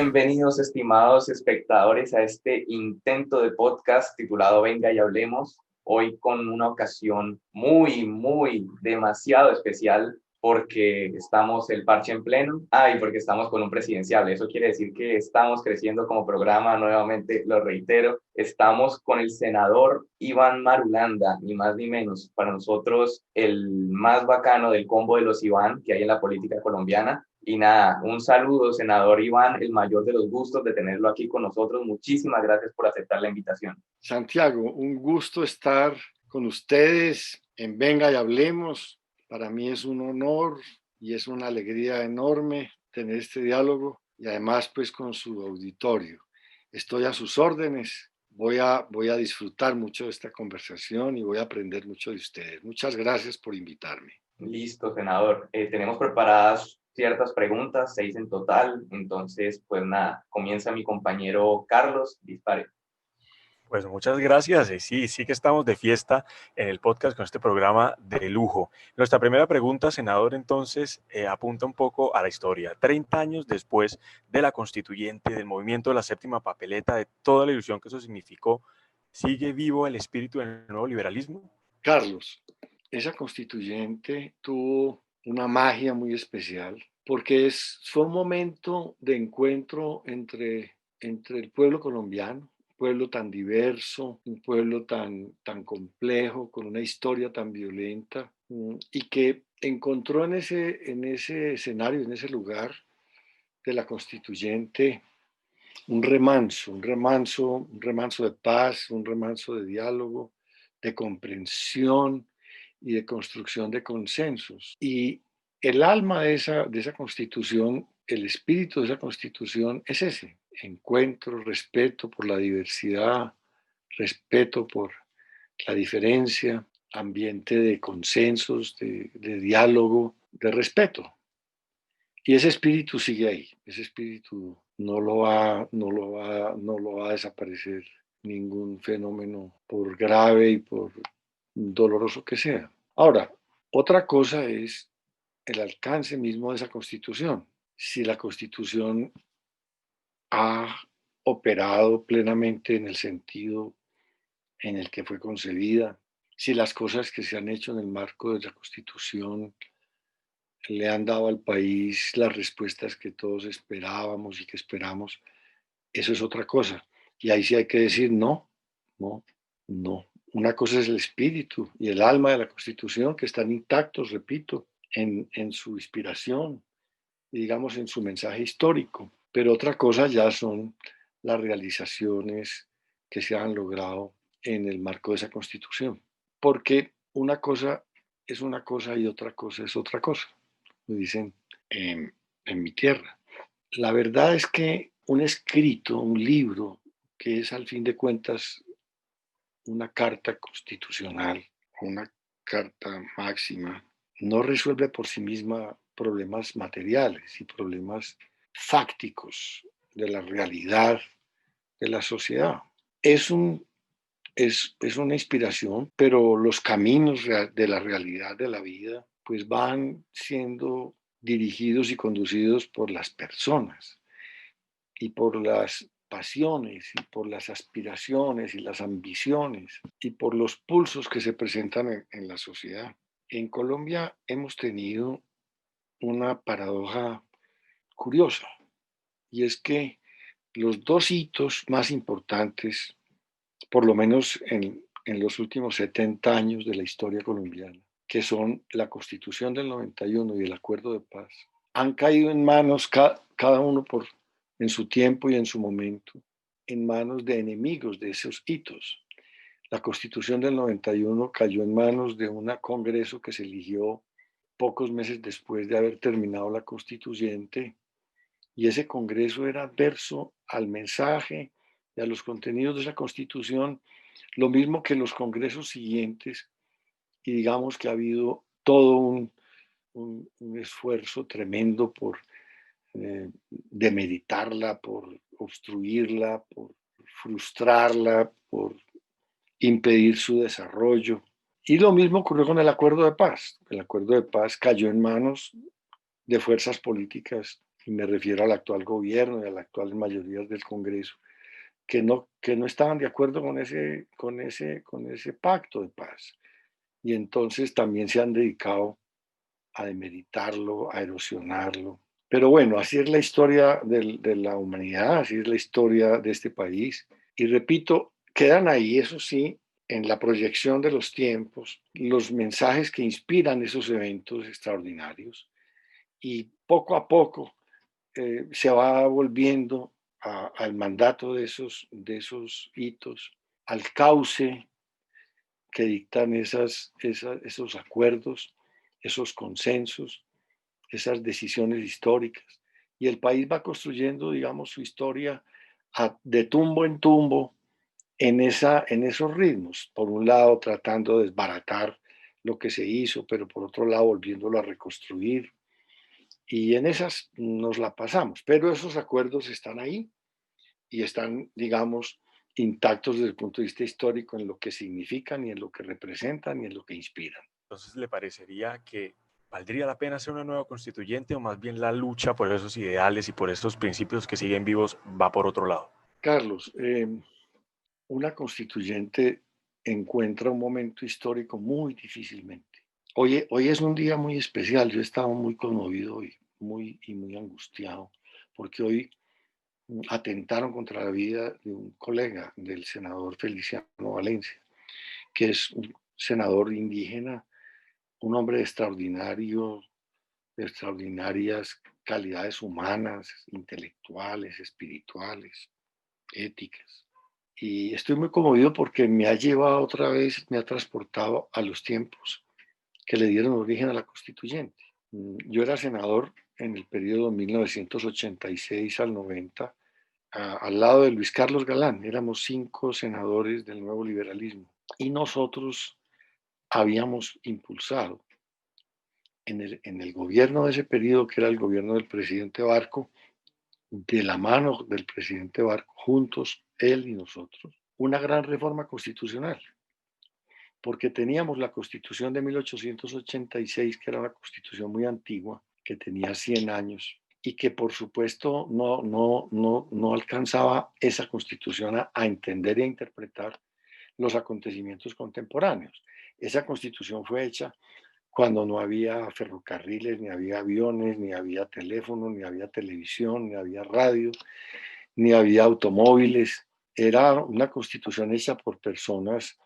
Bienvenidos, estimados espectadores, a este intento de podcast titulado Venga y Hablemos. Hoy con una ocasión demasiado especial porque estamos el parche en pleno. Y porque estamos con un presidencial. Eso quiere decir que estamos creciendo como programa, nuevamente lo reitero. Estamos con el senador Iván Marulanda, ni más ni menos. Para nosotros, el más bacano del combo de los Iván que hay en la política colombiana. Y nada, un saludo, senador Iván, el mayor de los gustos de tenerlo aquí con nosotros. Muchísimas gracias por aceptar la invitación. Santiago, un gusto estar con ustedes en Venga y Hablemos. Para mí es un honor y es una alegría enorme tener este diálogo y además pues con su auditorio. Estoy a sus órdenes. Voy a disfrutar mucho de esta conversación y voy a aprender mucho de ustedes. Muchas gracias por invitarme. Listo, senador. Tenemos preparadas ciertas preguntas, 6 en total. Entonces, pues nada, comienza mi compañero Carlos, dispare. Pues muchas gracias. Sí que estamos de fiesta en el podcast con este programa de lujo. Nuestra primera pregunta, senador, entonces, apunta un poco a la historia. 30 años después de la constituyente, del movimiento de la séptima papeleta, de toda la ilusión que eso significó, ¿sigue vivo el espíritu del nuevo liberalismo? Carlos, esa constituyente tuvo una magia muy especial porque fue un momento de encuentro entre el pueblo colombiano, un pueblo tan diverso, un pueblo tan complejo, con una historia tan violenta, y que encontró en ese escenario, en ese lugar de la constituyente, un remanso de paz, un remanso de diálogo, de comprensión y de construcción de consensos. Y el alma de esa constitución, el espíritu de esa constitución es ese: encuentro, respeto por la diversidad, respeto por la diferencia, ambiente de consensos, de diálogo, de respeto. Y ese espíritu sigue ahí, ese espíritu no lo va a desaparecer ningún fenómeno, por grave y por doloroso que sea. Ahora, otra cosa es el alcance mismo de esa constitución. Si la constitución ha operado plenamente en el sentido en el que fue concebida, si las cosas que se han hecho en el marco de la constitución le han dado al país las respuestas que todos esperábamos y que esperamos, eso es otra cosa. Y ahí sí hay que decir no, no, no. Una cosa es el espíritu y el alma de la Constitución, que están intactos, repito, en su inspiración y digamos en su mensaje histórico. Pero otra cosa ya son las realizaciones que se han logrado en el marco de esa Constitución. Porque una cosa es una cosa y otra cosa es otra cosa, me dicen en mi tierra. La verdad es que un escrito, un libro, que es al fin de cuentas una carta constitucional, una carta máxima, no resuelve por sí misma problemas materiales y problemas fácticos de la realidad de la sociedad. Es una inspiración, pero los caminos de la realidad de la vida pues van siendo dirigidos y conducidos por las personas y por las pasiones y por las aspiraciones y las ambiciones y por los pulsos que se presentan en la sociedad. En Colombia hemos tenido una paradoja curiosa, y es que los dos hitos más importantes, por lo menos en los últimos 70 años de la historia colombiana, que son la Constitución del 91 y el Acuerdo de Paz, han caído en manos, cada uno en su tiempo y en su momento, en manos de enemigos de esos hitos. La Constitución del 91 cayó en manos de un Congreso que se eligió pocos meses después de haber terminado la Constituyente, y ese Congreso era adverso al mensaje y a los contenidos de esa Constitución, lo mismo que los congresos siguientes, y digamos que ha habido todo un esfuerzo tremendo por demeritarla, por obstruirla, por frustrarla, por impedir su desarrollo. Y lo mismo ocurrió con el Acuerdo de Paz. El Acuerdo de Paz cayó en manos de fuerzas políticas y me refiero al actual gobierno y a las actuales mayorías del Congreso, que no estaban de acuerdo con ese pacto de paz. Y entonces también se han dedicado a demeritarlo, a erosionarlo. Pero bueno, así es la historia de la humanidad, así es la historia de este país. Y repito, quedan ahí, eso sí, en la proyección de los tiempos, los mensajes que inspiran esos eventos extraordinarios. Y poco a poco se va volviendo al mandato de esos hitos, al cauce que dictan esos acuerdos, esos consensos, esas decisiones históricas. Y el país va construyendo, digamos, su historia de tumbo en tumbo en esos ritmos. Por un lado, tratando de desbaratar lo que se hizo, pero por otro lado, volviéndolo a reconstruir. Y en esas nos la pasamos. Pero esos acuerdos están ahí y están, digamos, intactos desde el punto de vista histórico en lo que significan y en lo que representan y en lo que inspiran. Entonces, ¿le parecería que valdría la pena hacer una nueva constituyente o más bien la lucha por esos ideales y por esos principios que siguen vivos va por otro lado? Carlos, una constituyente encuentra un momento histórico muy difícilmente. Hoy es un día muy especial, yo estaba muy conmovido y muy angustiado, porque hoy atentaron contra la vida de un colega del senador Feliciano Valencia, que es un senador indígena, un hombre extraordinario, de extraordinarias calidades humanas, intelectuales, espirituales, éticas. Y estoy muy conmovido porque me ha llevado otra vez, me ha transportado a los tiempos que le dieron origen a la constituyente. Yo era senador en el periodo 1986 al 90, al lado de Luis Carlos Galán. Éramos 5 senadores del nuevo liberalismo. Y nosotros habíamos impulsado en el gobierno de ese periodo, que era el gobierno del presidente Barco, de la mano del presidente Barco, juntos, él y nosotros, una gran reforma constitucional, porque teníamos la constitución de 1886, que era una constitución muy antigua, que tenía 100 años, y que por supuesto no alcanzaba esa constitución a entender y a interpretar los acontecimientos contemporáneos. Esa constitución fue hecha cuando no había ferrocarriles, ni había aviones, ni había teléfonos, ni había televisión, ni había radio, ni había automóviles. Era una constitución hecha por personas,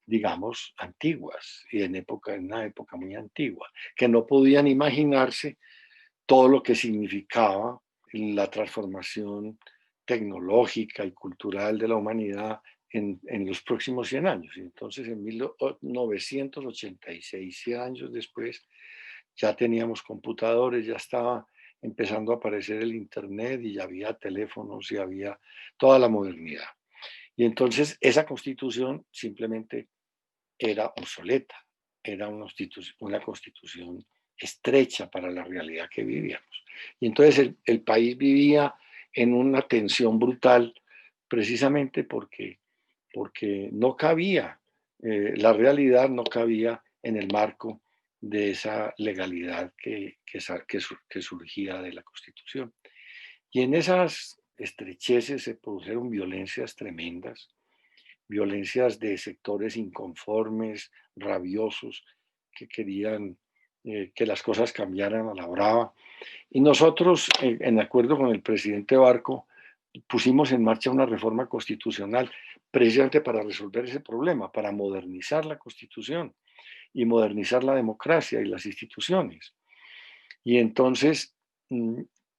digamos, antiguas y en una época muy antigua, que no podían imaginarse todo lo que significaba la transformación tecnológica y cultural de la humanidad en los próximos 100 años. Y entonces, en 1986, 100 años después, ya teníamos computadores, ya estaba empezando a aparecer el Internet y ya había teléfonos y había toda la modernidad. Y entonces esa constitución simplemente era obsoleta, era una constitución estrecha para la realidad que vivíamos. Y entonces el país vivía en una tensión brutal precisamente porque no cabía, la realidad no cabía en el marco de esa legalidad que surgía de la Constitución. Y en esas estrecheces se produjeron violencias tremendas, violencias de sectores inconformes, rabiosos, que querían que las cosas cambiaran a la brava. Y nosotros, en acuerdo con el presidente Barco, pusimos en marcha una reforma constitucional precisamente para resolver ese problema, para modernizar la Constitución y modernizar la democracia y las instituciones. Y entonces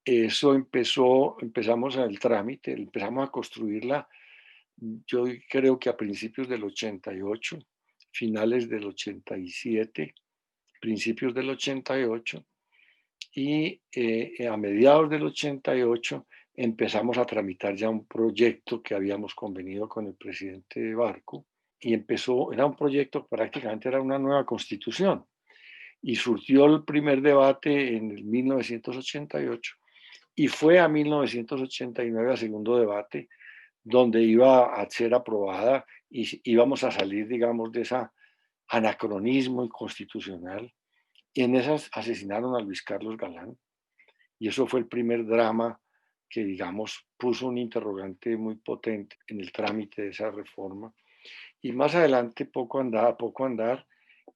eso empezamos el trámite, empezamos a construirla, yo creo que a principios del 88, finales del 87, principios del 88, y a mediados del 88 empezamos a tramitar ya un proyecto que habíamos convenido con el presidente Barco, y era un proyecto, prácticamente era una nueva constitución, y surgió el primer debate en el 1988, y fue a 1989 a segundo debate, donde iba a ser aprobada y íbamos a salir, digamos, de ese anacronismo inconstitucional. Y en esas asesinaron a Luis Carlos Galán, Y eso fue el primer drama que, digamos, puso un interrogante muy potente en el trámite de esa reforma. Y más adelante, poco andar,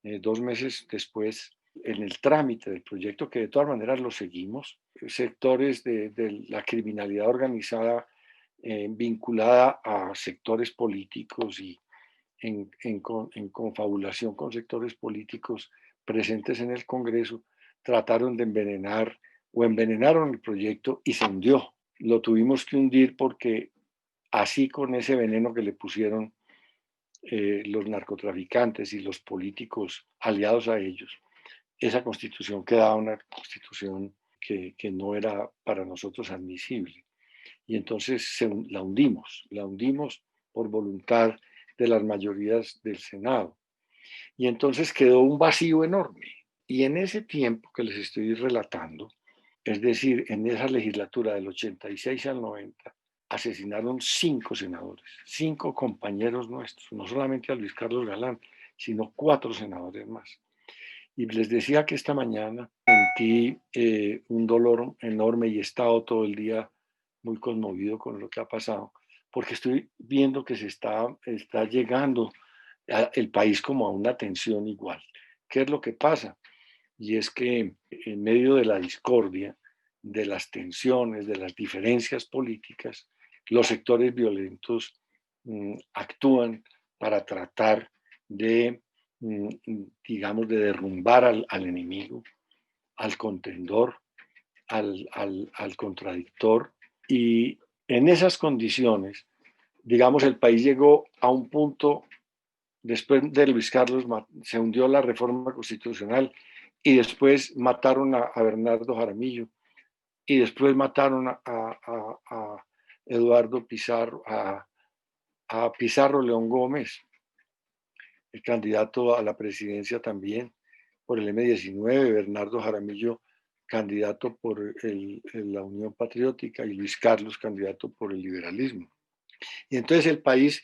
2 meses después, en el trámite del proyecto, que de todas maneras lo seguimos, sectores de la criminalidad organizada vinculada a sectores políticos y en confabulación con sectores políticos presentes en el Congreso, trataron de envenenar o envenenaron el proyecto y se hundió. Lo tuvimos que hundir porque así con ese veneno que le pusieron los narcotraficantes y los políticos aliados a ellos, esa constitución quedaba una constitución que no era para nosotros admisible. Y entonces la hundimos por voluntad de las mayorías del Senado. Y entonces quedó un vacío enorme. Y en ese tiempo que les estoy relatando, es decir, en esa legislatura del 86 al 90, asesinaron 5 senadores, 5 compañeros nuestros, no solamente a Luis Carlos Galán, sino 4 senadores más. Y les decía que esta mañana sentí un dolor enorme y he estado todo el día muy conmovido con lo que ha pasado, porque estoy viendo que está llegando el país como a una tensión igual. ¿Qué es lo que pasa? Y es que en medio de la discordia, de las tensiones, de las diferencias políticas, los sectores violentos actúan para tratar de, digamos, de derrumbar al enemigo, al contendor, al contradictor. Y en esas condiciones, digamos, el país llegó a un punto, después de Luis Carlos, se hundió la reforma constitucional y después mataron a Bernardo Jaramillo y después mataron a Eduardo Pizarro, a Pizarro León Gómez, el candidato a la presidencia también por el M19, Bernardo Jaramillo, candidato por la Unión Patriótica, y Luis Carlos, candidato por el liberalismo. Y entonces el país,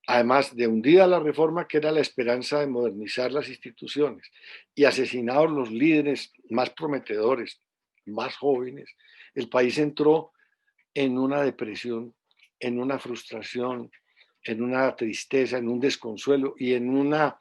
además de hundida la reforma, que era la esperanza de modernizar las instituciones, y asesinados los líderes más prometedores, más jóvenes, el país entró en una depresión, en una frustración, en una tristeza, en un desconsuelo y en una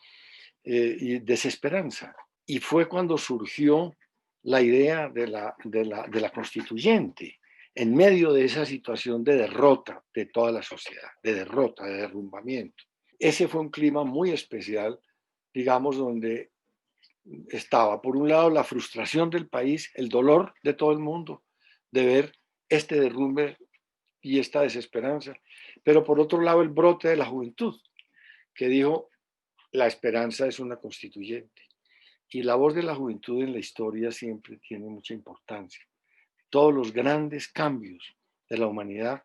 desesperanza. Y fue cuando surgió la idea de la constituyente, en medio de esa situación de derrota de toda la sociedad, de derrota, de derrumbamiento. Ese fue un clima muy especial, digamos, donde estaba, por un lado, la frustración del país, el dolor de todo el mundo de ver este derrumbe y esta desesperanza, pero por otro lado, el brote de la juventud, que dijo, la esperanza es una constituyente. Y la voz de la juventud en la historia siempre tiene mucha importancia. Todos los grandes cambios de la humanidad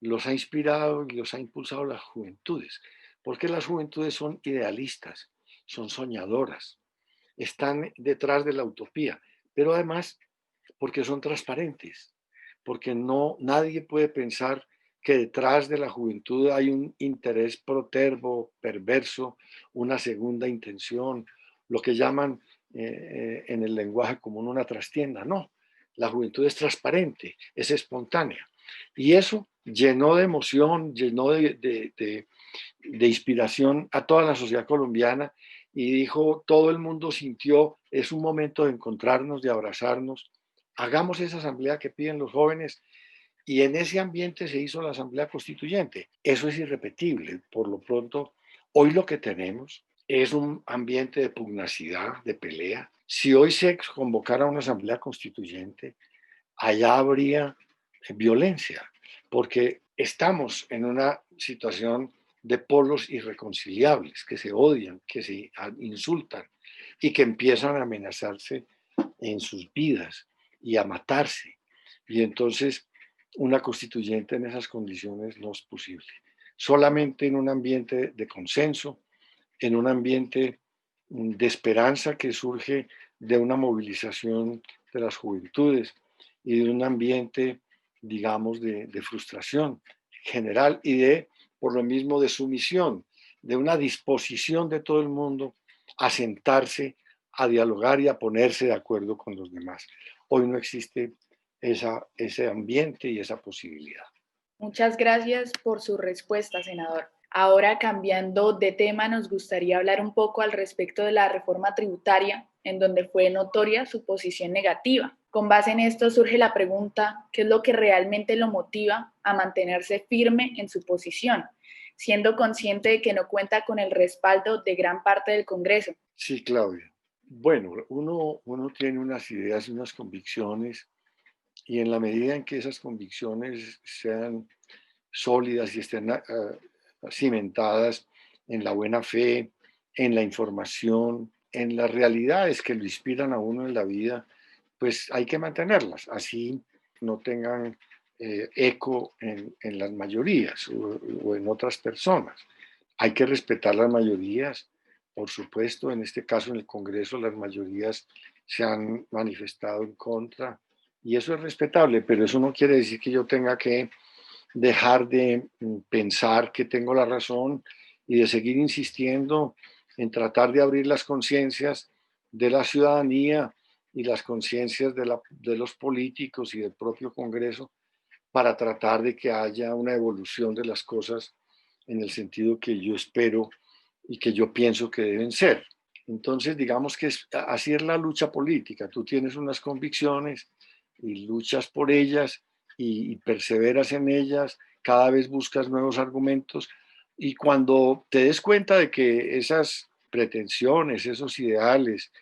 los ha inspirado y los ha impulsado las juventudes, porque las juventudes son idealistas, son soñadoras, están detrás de la utopía, pero además porque son transparentes, porque nadie puede pensar que detrás de la juventud hay un interés protervo, perverso, una segunda intención, lo que llaman en el lenguaje común una trastienda. No, la juventud es transparente, es espontánea. Y eso llenó de emoción, llenó de inspiración a toda la sociedad colombiana y dijo, todo el mundo sintió, es un momento de encontrarnos, de abrazarnos, hagamos esa asamblea que piden los jóvenes y en ese ambiente se hizo la asamblea constituyente. Eso es irrepetible. Por lo pronto, hoy lo que tenemos es un ambiente de pugnacidad, de pelea. Si hoy se convocara una asamblea constituyente, allá habría violencia, porque estamos en una situación de polos irreconciliables, que se odian, que se insultan y que empiezan a amenazarse en sus vidas y a matarse. Y entonces una constituyente en esas condiciones no es posible. Solamente en un ambiente de consenso, en un ambiente de esperanza que surge de una movilización de las juventudes y de un ambiente, digamos, de frustración general y por lo mismo, de sumisión, de una disposición de todo el mundo a sentarse, a dialogar y a ponerse de acuerdo con los demás. Hoy no existe ese ambiente y esa posibilidad. Muchas gracias por su respuesta, senador. Ahora, cambiando de tema, nos gustaría hablar un poco al respecto de la reforma tributaria, en donde fue notoria su posición negativa. Con base en esto surge la pregunta, ¿qué es lo que realmente lo motiva a mantenerse firme en su posición, siendo consciente de que no cuenta con el respaldo de gran parte del Congreso? Sí, Claudia. Bueno, uno tiene unas ideas y unas convicciones, y en la medida en que esas convicciones sean sólidas y estén cimentadas en la buena fe, en la información, en las realidades que lo inspiran a uno en la vida, pues hay que mantenerlas, así no tengan eco en las mayorías o en otras personas. Hay que respetar las mayorías, por supuesto, en este caso en el Congreso las mayorías se han manifestado en contra y eso es respetable, pero eso no quiere decir que yo tenga que dejar de pensar que tengo la razón y de seguir insistiendo en tratar de abrir las conciencias de la ciudadanía y las conciencias de los políticos y del propio Congreso para tratar de que haya una evolución de las cosas en el sentido que yo espero y que yo pienso que deben ser. Entonces, digamos que así es la lucha política. Tú tienes unas convicciones y luchas por ellas y perseveras en ellas, cada vez buscas nuevos argumentos y cuando te des cuenta de que esas pretensiones, esos ideales,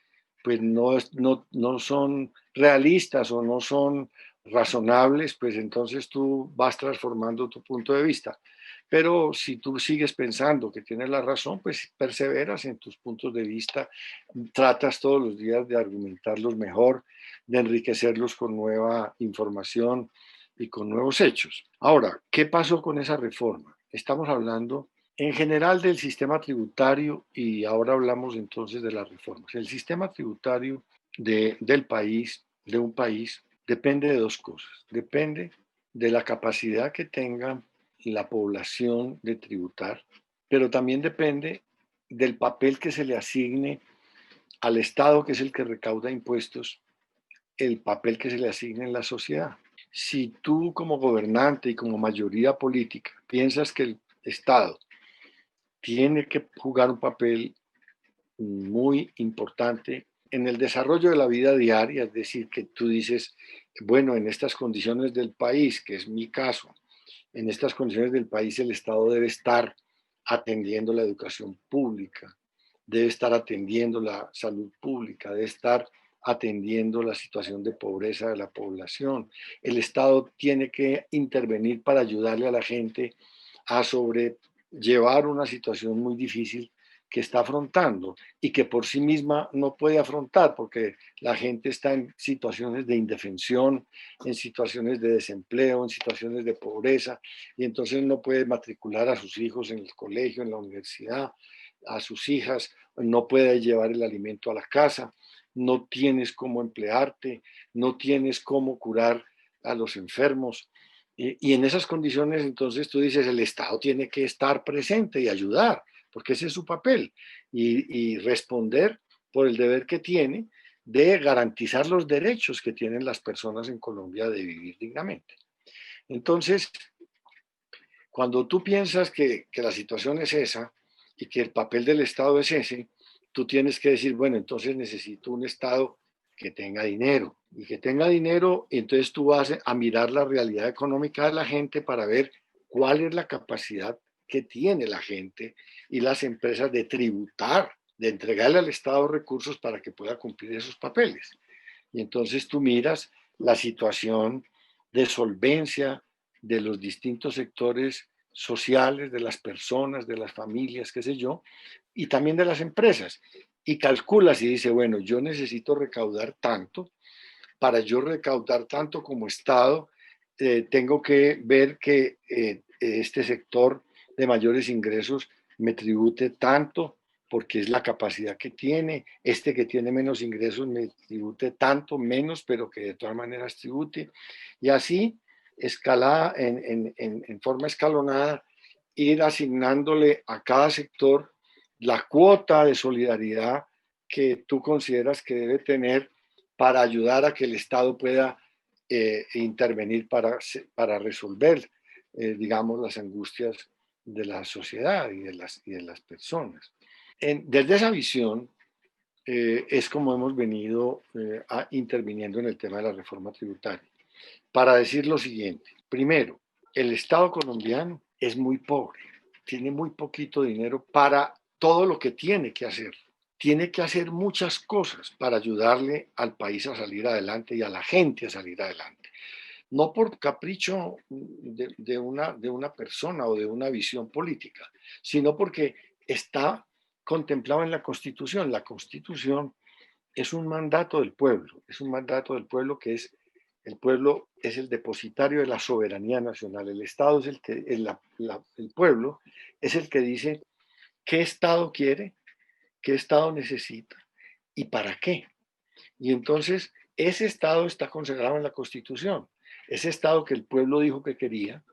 pues no son realistas o no son razonables, pues entonces tú vas transformando tu punto de vista. Pero si tú sigues pensando que tienes la razón, pues perseveras en tus puntos de vista, tratas todos los días de argumentarlos mejor, de enriquecerlos con nueva información y con nuevos hechos. Ahora, ¿qué pasó con esa reforma? Estamos hablando en general del sistema tributario y ahora hablamos entonces de las reformas. El sistema tributario del país, de un país, depende de dos cosas. Depende de la capacidad que tenga la población de tributar, pero también depende del papel que se le asigne al Estado, que es el que recauda impuestos, el papel que se le asigne en la sociedad. Si tú como gobernante y como mayoría política piensas que el Estado tiene que jugar un papel muy importante en el desarrollo de la vida diaria, es decir, que tú dices, bueno, en estas condiciones del país, que es mi caso, en estas condiciones del país el Estado debe estar atendiendo la educación pública, debe estar atendiendo la salud pública, debe estar atendiendo la situación de pobreza de la población. El Estado tiene que intervenir para ayudarle a la gente a sobrellevar una situación muy difícil que está afrontando y que por sí misma no puede afrontar porque la gente está en situaciones de indefensión, en situaciones de desempleo, en situaciones de pobreza y entonces no puede matricular a sus hijos en el colegio, en la universidad, a sus hijas, no puede llevar el alimento a la casa, no tienes cómo emplearte, no tienes cómo curar a los enfermos. Y en esas condiciones entonces tú dices, el Estado tiene que estar presente y ayudar porque ese es su papel, y responder por el deber que tiene de garantizar los derechos que tienen las personas en Colombia de vivir dignamente. Entonces, cuando tú piensas que la situación es esa y que el papel del Estado es ese, tú tienes que decir, bueno, entonces necesito un Estado que tenga dinero y que tenga dinero, y entonces tú vas a mirar la realidad económica de la gente para ver cuál es la capacidad que tiene la gente y las empresas de tributar, de entregarle al Estado recursos para que pueda cumplir esos papeles. Y entonces tú miras la situación de solvencia de los distintos sectores sociales, de las personas, de las familias, qué sé yo, y también de las empresas. Y calculas y dice, bueno, yo necesito recaudar tanto, para yo recaudar tanto como Estado, tengo que ver que este sector de mayores ingresos me tribute tanto porque es la capacidad que tiene, este que tiene menos ingresos me tribute tanto, menos, pero que de todas maneras tribute, y así, escalada, en forma escalonada, ir asignándole a cada sector la cuota de solidaridad que tú consideras que debe tener para ayudar a que el Estado pueda intervenir para resolver, digamos, las angustias de la sociedad y de las personas. Desde esa visión es como hemos venido interviniendo en el tema de la reforma tributaria. Para decir lo siguiente, primero, el Estado colombiano es muy pobre, tiene muy poquito dinero para todo lo que tiene que hacer. Tiene que hacer muchas cosas para ayudarle al país a salir adelante y a la gente a salir adelante. No por capricho de una persona o de una visión política, sino porque está contemplado en la Constitución. La Constitución es un mandato del pueblo, es un mandato del pueblo que es, el pueblo es el depositario de la soberanía nacional. El Estado es el pueblo es el que dice qué Estado quiere, qué Estado necesita y para qué. Y entonces ese Estado está consagrado en la Constitución. Ese Estado que el pueblo dijo que quería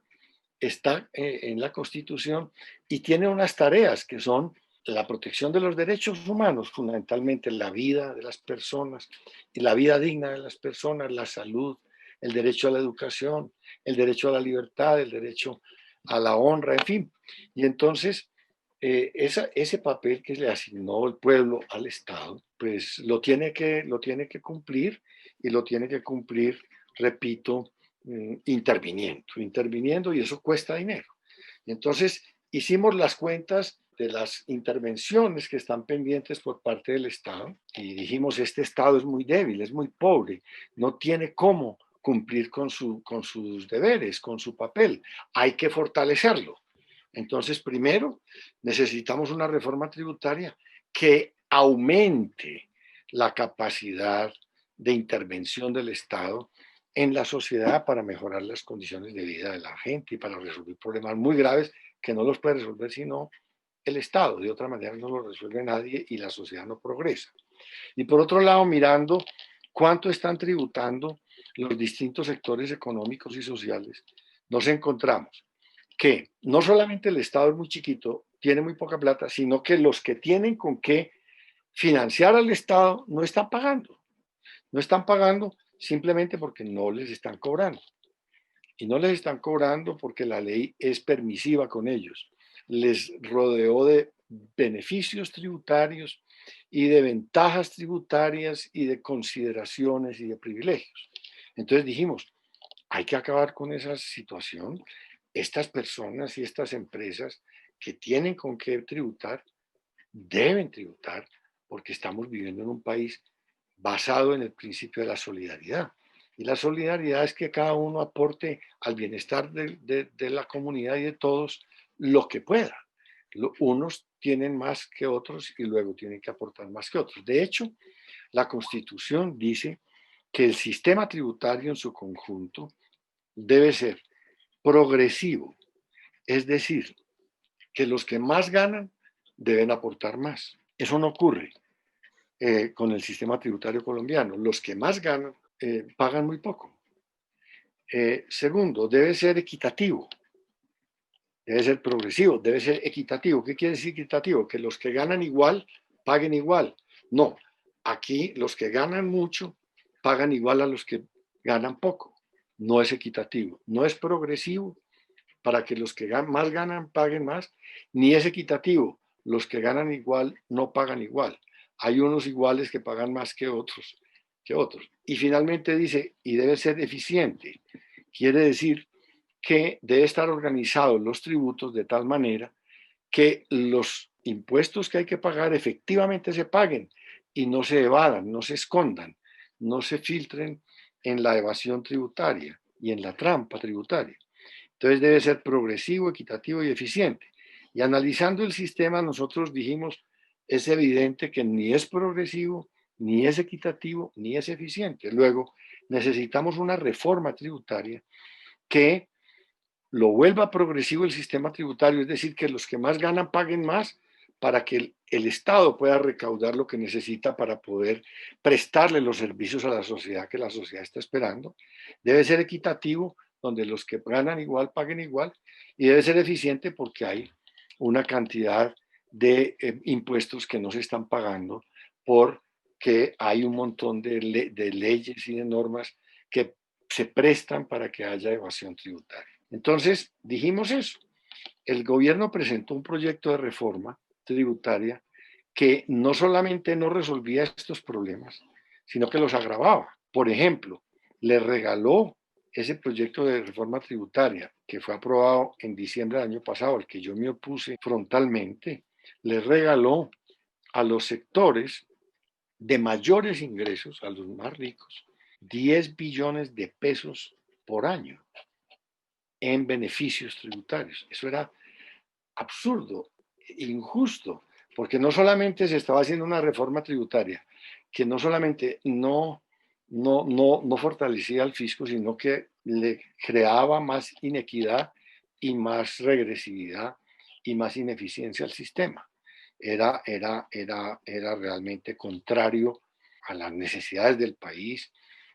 está en la Constitución y tiene unas tareas que son la protección de los derechos humanos, fundamentalmente la vida de las personas y la vida digna de las personas, la salud, el derecho a la educación, el derecho a la libertad, el derecho a la honra, en fin. Y entonces, ese papel que le asignó el pueblo al Estado, pues lo tiene que cumplir y lo tiene que cumplir, repito, interviniendo y eso cuesta dinero. Y entonces hicimos las cuentas de las intervenciones que están pendientes por parte del Estado y dijimos, este Estado es muy débil, es muy pobre, no tiene cómo cumplir con sus deberes, con su papel, hay que fortalecerlo. Entonces, primero, necesitamos una reforma tributaria que aumente la capacidad de intervención del Estado en la sociedad para mejorar las condiciones de vida de la gente y para resolver problemas muy graves que no los puede resolver sino el Estado. De otra manera no lo resuelve nadie y la sociedad no progresa. Y por otro lado, mirando cuánto están tributando los distintos sectores económicos y sociales, nos encontramos que no solamente el Estado es muy chiquito, tiene muy poca plata, sino que los que tienen con qué financiar al Estado no están pagando. No están pagando simplemente porque no les están cobrando. Y no les están cobrando porque la ley es permisiva con ellos. Les rodeó de beneficios tributarios y de ventajas tributarias y de consideraciones y de privilegios. Entonces dijimos, hay que acabar con esa situación. Estas personas y estas empresas que tienen con qué tributar, deben tributar porque estamos viviendo en un país basado en el principio de la solidaridad. Y la solidaridad es que cada uno aporte al bienestar de la comunidad y de todos lo que pueda. Unos tienen más que otros y luego tienen que aportar más que otros. De hecho, la Constitución dice que el sistema tributario en su conjunto debe ser progresivo, es decir, que los que más ganan deben aportar más. Eso no ocurre con el sistema tributario colombiano. Los que más ganan pagan muy poco. Segundo, debe ser equitativo, debe ser progresivo, debe ser equitativo. ¿Qué quiere decir equitativo? Que los que ganan igual paguen igual. No, aquí los que ganan mucho pagan igual a los que ganan poco. No es equitativo, no es progresivo para que los que más ganan paguen más, ni es equitativo. Los que ganan igual no pagan igual. Hay unos iguales que pagan más que otros. Y finalmente dice, y debe ser eficiente. Quiere decir que debe estar organizados los tributos de tal manera que los impuestos que hay que pagar efectivamente se paguen y no se evadan, no se escondan, no se filtren en la evasión tributaria y en la trampa tributaria. Entonces debe ser progresivo, equitativo y eficiente. Y analizando el sistema, nosotros dijimos, es evidente que ni es progresivo, ni es equitativo, ni es eficiente. Luego, necesitamos una reforma tributaria que lo vuelva progresivo el sistema tributario, es decir, que los que más ganan paguen más para que el Estado pueda recaudar lo que necesita para poder prestarle los servicios a la sociedad que la sociedad está esperando. Debe ser equitativo, donde los que ganan igual paguen igual, y debe ser eficiente porque hay una cantidad de impuestos que no se están pagando porque hay un montón de leyes y de normas que se prestan para que haya evasión tributaria. Entonces, dijimos eso. El gobierno presentó un proyecto de reforma tributaria que no solamente no resolvía estos problemas, sino que los agravaba. Por ejemplo, le regaló ese proyecto de reforma tributaria que fue aprobado en diciembre del año pasado, al que yo me opuse frontalmente, le regaló a los sectores de mayores ingresos, a los más ricos, 10 billones de pesos por año en beneficios tributarios. Eso era absurdo, injusto, porque no solamente se estaba haciendo una reforma tributaria que no solamente no fortalecía al fisco, sino que le creaba más inequidad y más regresividad y más ineficiencia al sistema. Era realmente contrario a las necesidades del país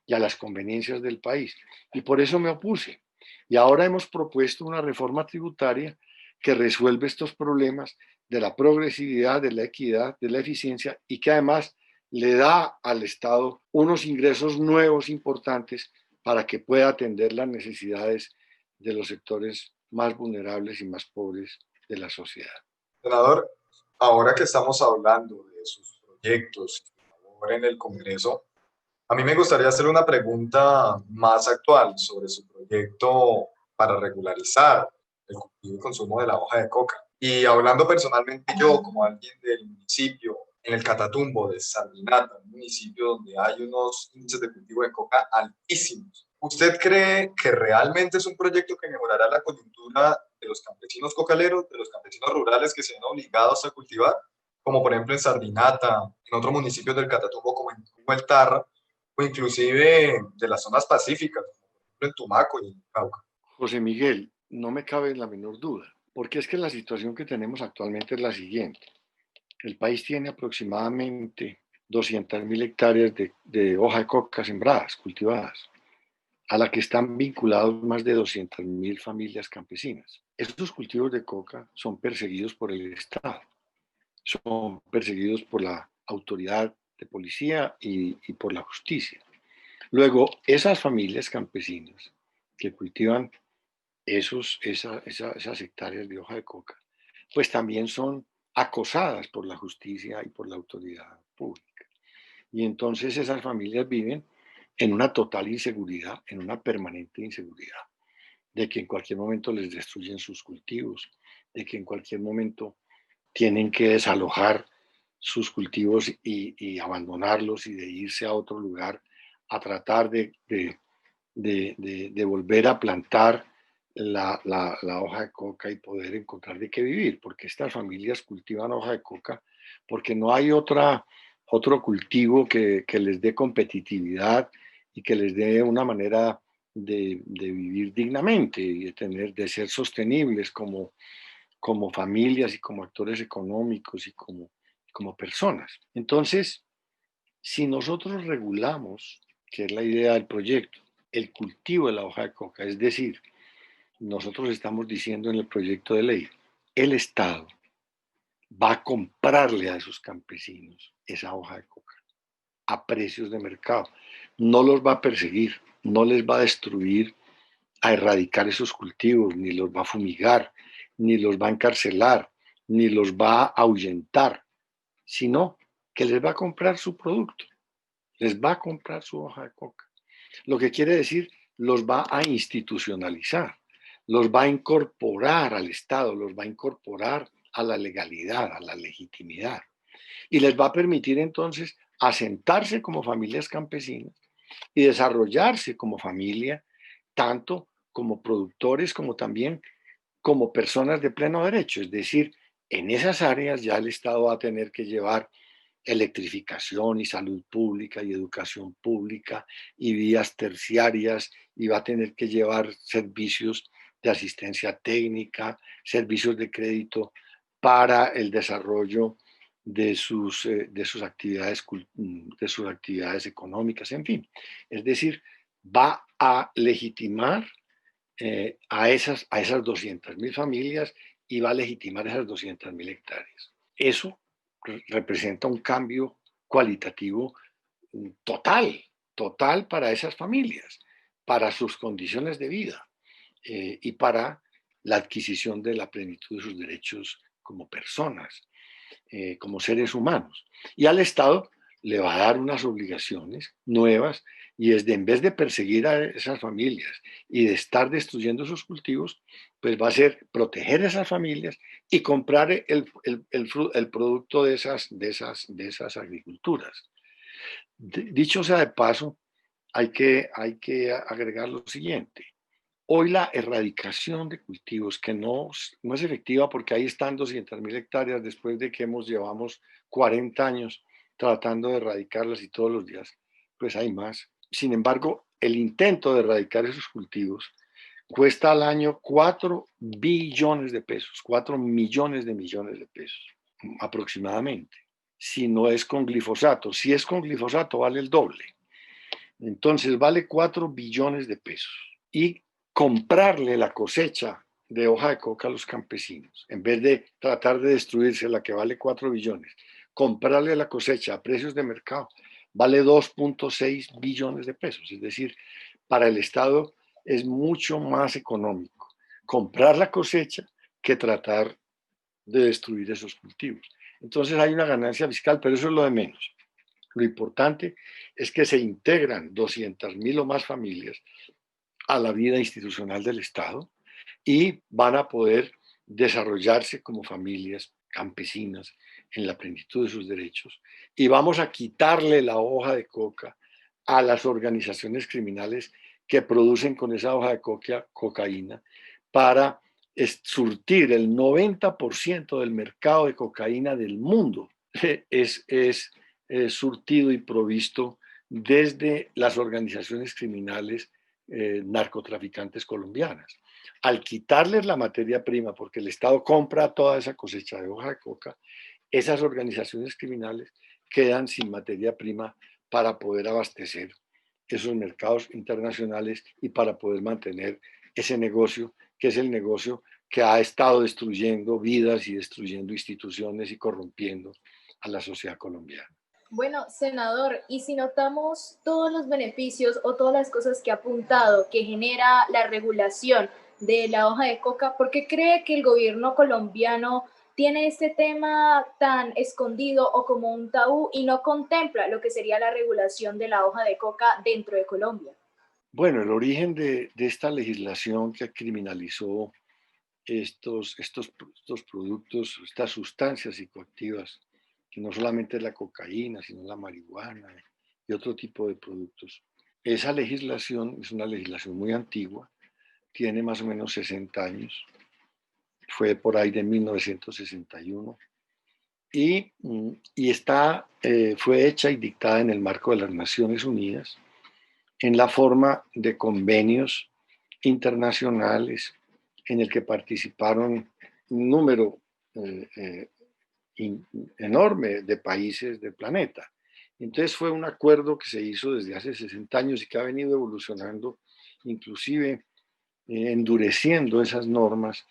y a las conveniencias del país. Y por eso me opuse. Y ahora hemos propuesto una reforma tributaria que resuelve estos problemas de la progresividad, de la equidad, de la eficiencia y que además le da al Estado unos ingresos nuevos importantes para que pueda atender las necesidades de los sectores más vulnerables y más pobres de la sociedad. Senador, ahora que estamos hablando de sus proyectos ahora en el Congreso, a mí me gustaría hacer una pregunta más actual sobre su proyecto para regularizar el cultivo y consumo de la hoja de coca. Y hablando personalmente yo, como alguien del municipio, en el Catatumbo de Sardinata, un municipio donde hay unos índices de cultivo de coca altísimos, ¿usted cree que realmente es un proyecto que mejorará la coyuntura de los campesinos cocaleros, de los campesinos rurales que se ven obligados a cultivar? Como por ejemplo en Sardinata, en otros municipios del Catatumbo como en el Tarra, o inclusive de las zonas pacíficas, como por ejemplo en Tumaco y en Cauca. José Miguel, no me cabe la menor duda, porque es que la situación que tenemos actualmente es la siguiente. El país tiene aproximadamente 200.000 hectáreas de hoja de coca sembradas, cultivadas, a la que están vinculados más de 200.000 familias campesinas. Estos cultivos de coca son perseguidos por el Estado, son perseguidos por la autoridad de policía y por la justicia. Luego, esas familias campesinas que cultivan esas hectáreas de hoja de coca, pues también son acosadas por la justicia y por la autoridad pública. Y entonces esas familias viven en una total inseguridad, en una permanente inseguridad, de que en cualquier momento les destruyen sus cultivos, de que en cualquier momento tienen que desalojar sus cultivos y abandonarlos y de irse a otro lugar a tratar de volver a plantar la hoja de coca y poder encontrar de qué vivir, porque estas familias cultivan hoja de coca porque no hay otro cultivo que les dé competitividad y que les dé una manera de vivir dignamente y de ser sostenibles como familias y como actores económicos y como personas. Entonces, si nosotros regulamos, que es la idea del proyecto, el cultivo de la hoja de coca, es decir, nosotros estamos diciendo en el proyecto de ley, el Estado va a comprarle a esos campesinos esa hoja de coca a precios de mercado. No los va a perseguir, no les va a destruir, a erradicar esos cultivos, ni los va a fumigar, ni los va a encarcelar, ni los va a ahuyentar, sino que les va a comprar su producto, les va a comprar su hoja de coca. Lo que quiere decir, los va a institucionalizar, los va a incorporar al Estado, los va a incorporar a la legalidad, a la legitimidad. Y les va a permitir entonces asentarse como familias campesinas y desarrollarse como familia, tanto como productores como también como personas de pleno derecho. Es decir, en esas áreas ya el Estado va a tener que llevar electrificación y salud pública y educación pública y vías terciarias y va a tener que llevar servicios de asistencia técnica, servicios de crédito para el desarrollo de sus actividades económicas, en fin. Es decir, va a legitimar a esas 200.000 familias y va a legitimar esas 200.000 hectáreas. Eso representa un cambio cualitativo total para esas familias, para sus condiciones de vida y para la adquisición de la plenitud de sus derechos como personas, como seres humanos. Y al Estado le va a dar unas obligaciones nuevas y es de, en vez de perseguir a esas familias y de estar destruyendo sus cultivos, pues va a ser proteger a esas familias y comprar el producto de esas agriculturas. Dicho sea de paso, hay que agregar lo siguiente. Hoy la erradicación de cultivos que no es efectiva porque ahí están 200.000 hectáreas después de que llevamos 40 años tratando de erradicarlas y todos los días, pues hay más. Sin embargo, el intento de erradicar esos cultivos cuesta al año 4 billones de pesos, 4 millones de millones de pesos aproximadamente. Si no es con glifosato, si es con glifosato vale el doble. Entonces vale 4 billones de pesos. Y comprarle la cosecha de hoja de coca a los campesinos, en vez de tratar de destruirse la que vale 4 billones, comprarle la cosecha a precios de mercado, vale 2.6 billones de pesos. Es decir, para el Estado es mucho más económico comprar la cosecha que tratar de destruir esos cultivos. Entonces hay una ganancia fiscal, pero eso es lo de menos. Lo importante es que se integran 200.000 o más familias a la vida institucional del Estado y van a poder desarrollarse como familias campesinas en la plenitud de sus derechos. Y vamos a quitarle la hoja de coca a las organizaciones criminales que producen con esa hoja de cocaína para surtir el 90% del mercado de cocaína del mundo. Es surtido y provisto desde las organizaciones criminales narcotraficantes colombianas. Al quitarles la materia prima, porque el Estado compra toda esa cosecha de hoja de coca, esas organizaciones criminales quedan sin materia prima para poder abastecer esos mercados internacionales y para poder mantener ese negocio, que es el negocio que ha estado destruyendo vidas y destruyendo instituciones y corrompiendo a la sociedad colombiana. Bueno, senador, y si notamos todos los beneficios o todas las cosas que ha apuntado que genera la regulación de la hoja de coca, ¿por qué cree que el gobierno colombiano tiene este tema tan escondido o como un tabú y no contempla lo que sería la regulación de la hoja de coca dentro de Colombia? Bueno, el origen de esta legislación que criminalizó estos productos, estas sustancias psicoactivas, que no solamente es la cocaína, sino la marihuana y otro tipo de productos. Esa legislación es una legislación muy antigua, tiene más o menos 60 años, fue por ahí de 1961 y fue hecha y dictada en el marco de las Naciones Unidas en la forma de convenios internacionales en el que participaron un número enorme de países del planeta. Entonces fue un acuerdo que se hizo desde hace 60 años y que ha venido evolucionando, inclusive endureciendo esas normas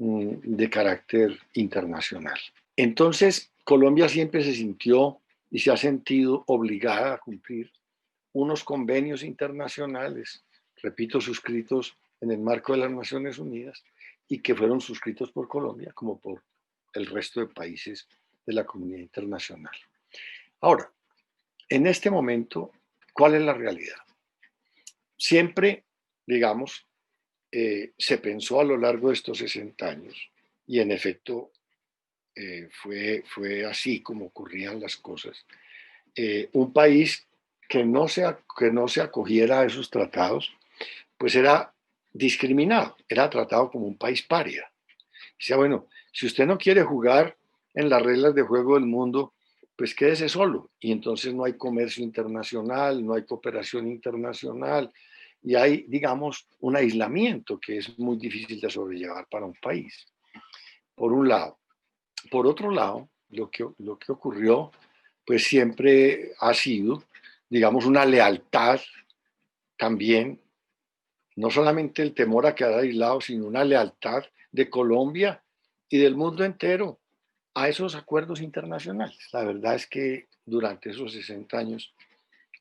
de carácter internacional. Entonces, Colombia siempre se sintió y se ha sentido obligada a cumplir unos convenios internacionales, repito, suscritos en el marco de las Naciones Unidas y que fueron suscritos por Colombia como por el resto de países de la comunidad internacional. Ahora, en este momento, ¿cuál es la realidad? Siempre, digamos, se pensó a lo largo de estos 60 años y en efecto fue así como ocurrían las cosas. Un país que no se acogiera a esos tratados, pues era discriminado, era tratado como un país paria. Decía, bueno, si usted no quiere jugar en las reglas de juego del mundo, pues quédese solo. Y entonces no hay comercio internacional, no hay cooperación internacional y hay, digamos, un aislamiento que es muy difícil de sobrellevar para un país, por un lado. Por otro lado, lo que ocurrió, pues siempre ha sido, digamos, una lealtad también, no solamente el temor a quedar aislado, sino una lealtad de Colombia y del mundo entero a esos acuerdos internacionales. La verdad es que durante esos 60 años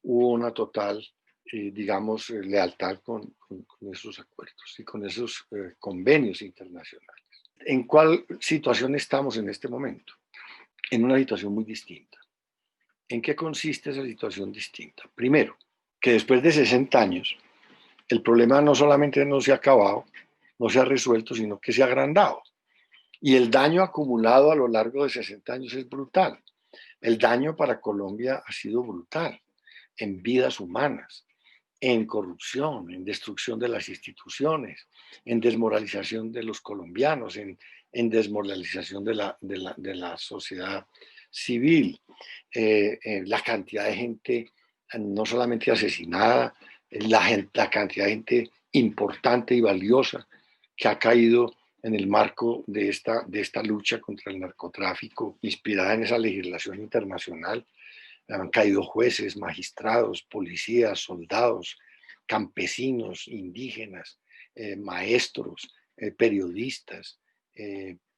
hubo una total digamos, lealtad con esos acuerdos y con esos convenios internacionales. ¿En cuál situación estamos en este momento? En una situación muy distinta. ¿En qué consiste esa situación distinta? Primero, que después de 60 años, el problema no solamente no se ha acabado, no se ha resuelto, sino que se ha agrandado. Y el daño acumulado a lo largo de 60 años es brutal. El daño para Colombia ha sido brutal en vidas humanas, en corrupción, en destrucción de las instituciones, en desmoralización de los colombianos, en desmoralización de la sociedad civil, la cantidad de gente no solamente asesinada, la cantidad de gente importante y valiosa que ha caído en el marco de esta lucha contra el narcotráfico, inspirada en esa legislación internacional. Han caído jueces, magistrados, policías, soldados, campesinos, indígenas, maestros, periodistas,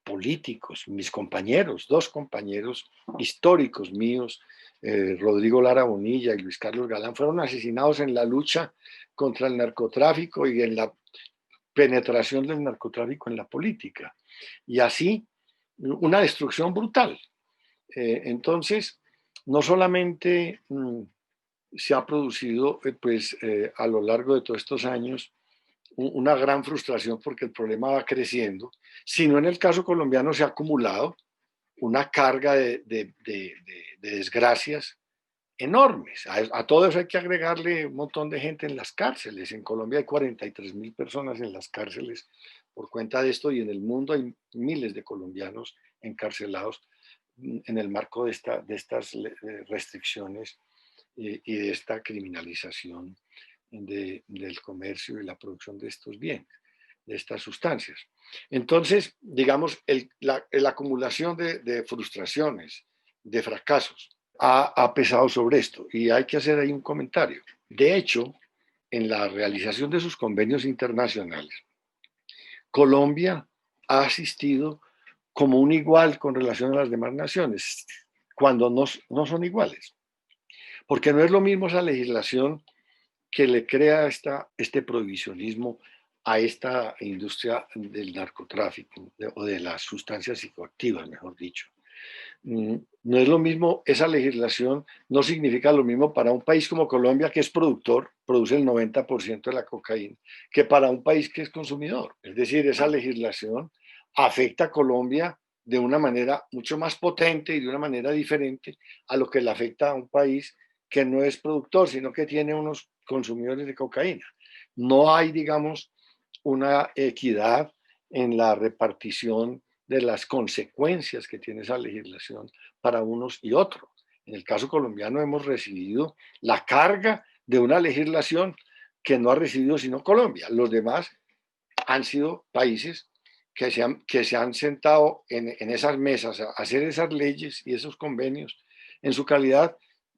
políticos, mis compañeros, dos compañeros históricos míos, Rodrigo Lara Bonilla y Luis Carlos Galán, fueron asesinados en la lucha contra el narcotráfico y en la penetración del narcotráfico en la política. Y así, una destrucción brutal. Entonces, no solamente se ha producido a lo largo de todos estos años una gran frustración porque el problema va creciendo, sino en el caso colombiano se ha acumulado una carga de desgracias enormes. A todo eso hay que agregarle un montón de gente en las cárceles. En Colombia hay 43.000 personas en las cárceles por cuenta de esto, y en el mundo hay miles de colombianos encarcelados en el marco de estas restricciones y de esta criminalización del comercio y la producción de estos bienes, de estas sustancias. Entonces, digamos, la acumulación de frustraciones, de fracasos, ha pesado sobre esto, y hay que hacer ahí un comentario. De hecho, en la realización de sus convenios internacionales, Colombia ha asistido como un igual con relación a las demás naciones, cuando no son iguales. Porque no es lo mismo esa legislación que le crea este prohibicionismo a esta industria del narcotráfico o de las sustancias psicoactivas, mejor dicho. No es lo mismo, esa legislación no significa lo mismo para un país como Colombia, que es productor, produce el 90% de la cocaína, que para un país que es consumidor. Es decir, esa legislación afecta a Colombia de una manera mucho más potente y de una manera diferente a lo que le afecta a un país que no es productor, sino que tiene unos consumidores de cocaína. No hay, digamos, una equidad en la repartición de las consecuencias que tiene esa legislación para unos y otros. En el caso colombiano hemos recibido la carga de una legislación que no ha recibido sino Colombia. Los demás han sido países que se han sentado en esas mesas a hacer esas leyes y esos convenios en su calidad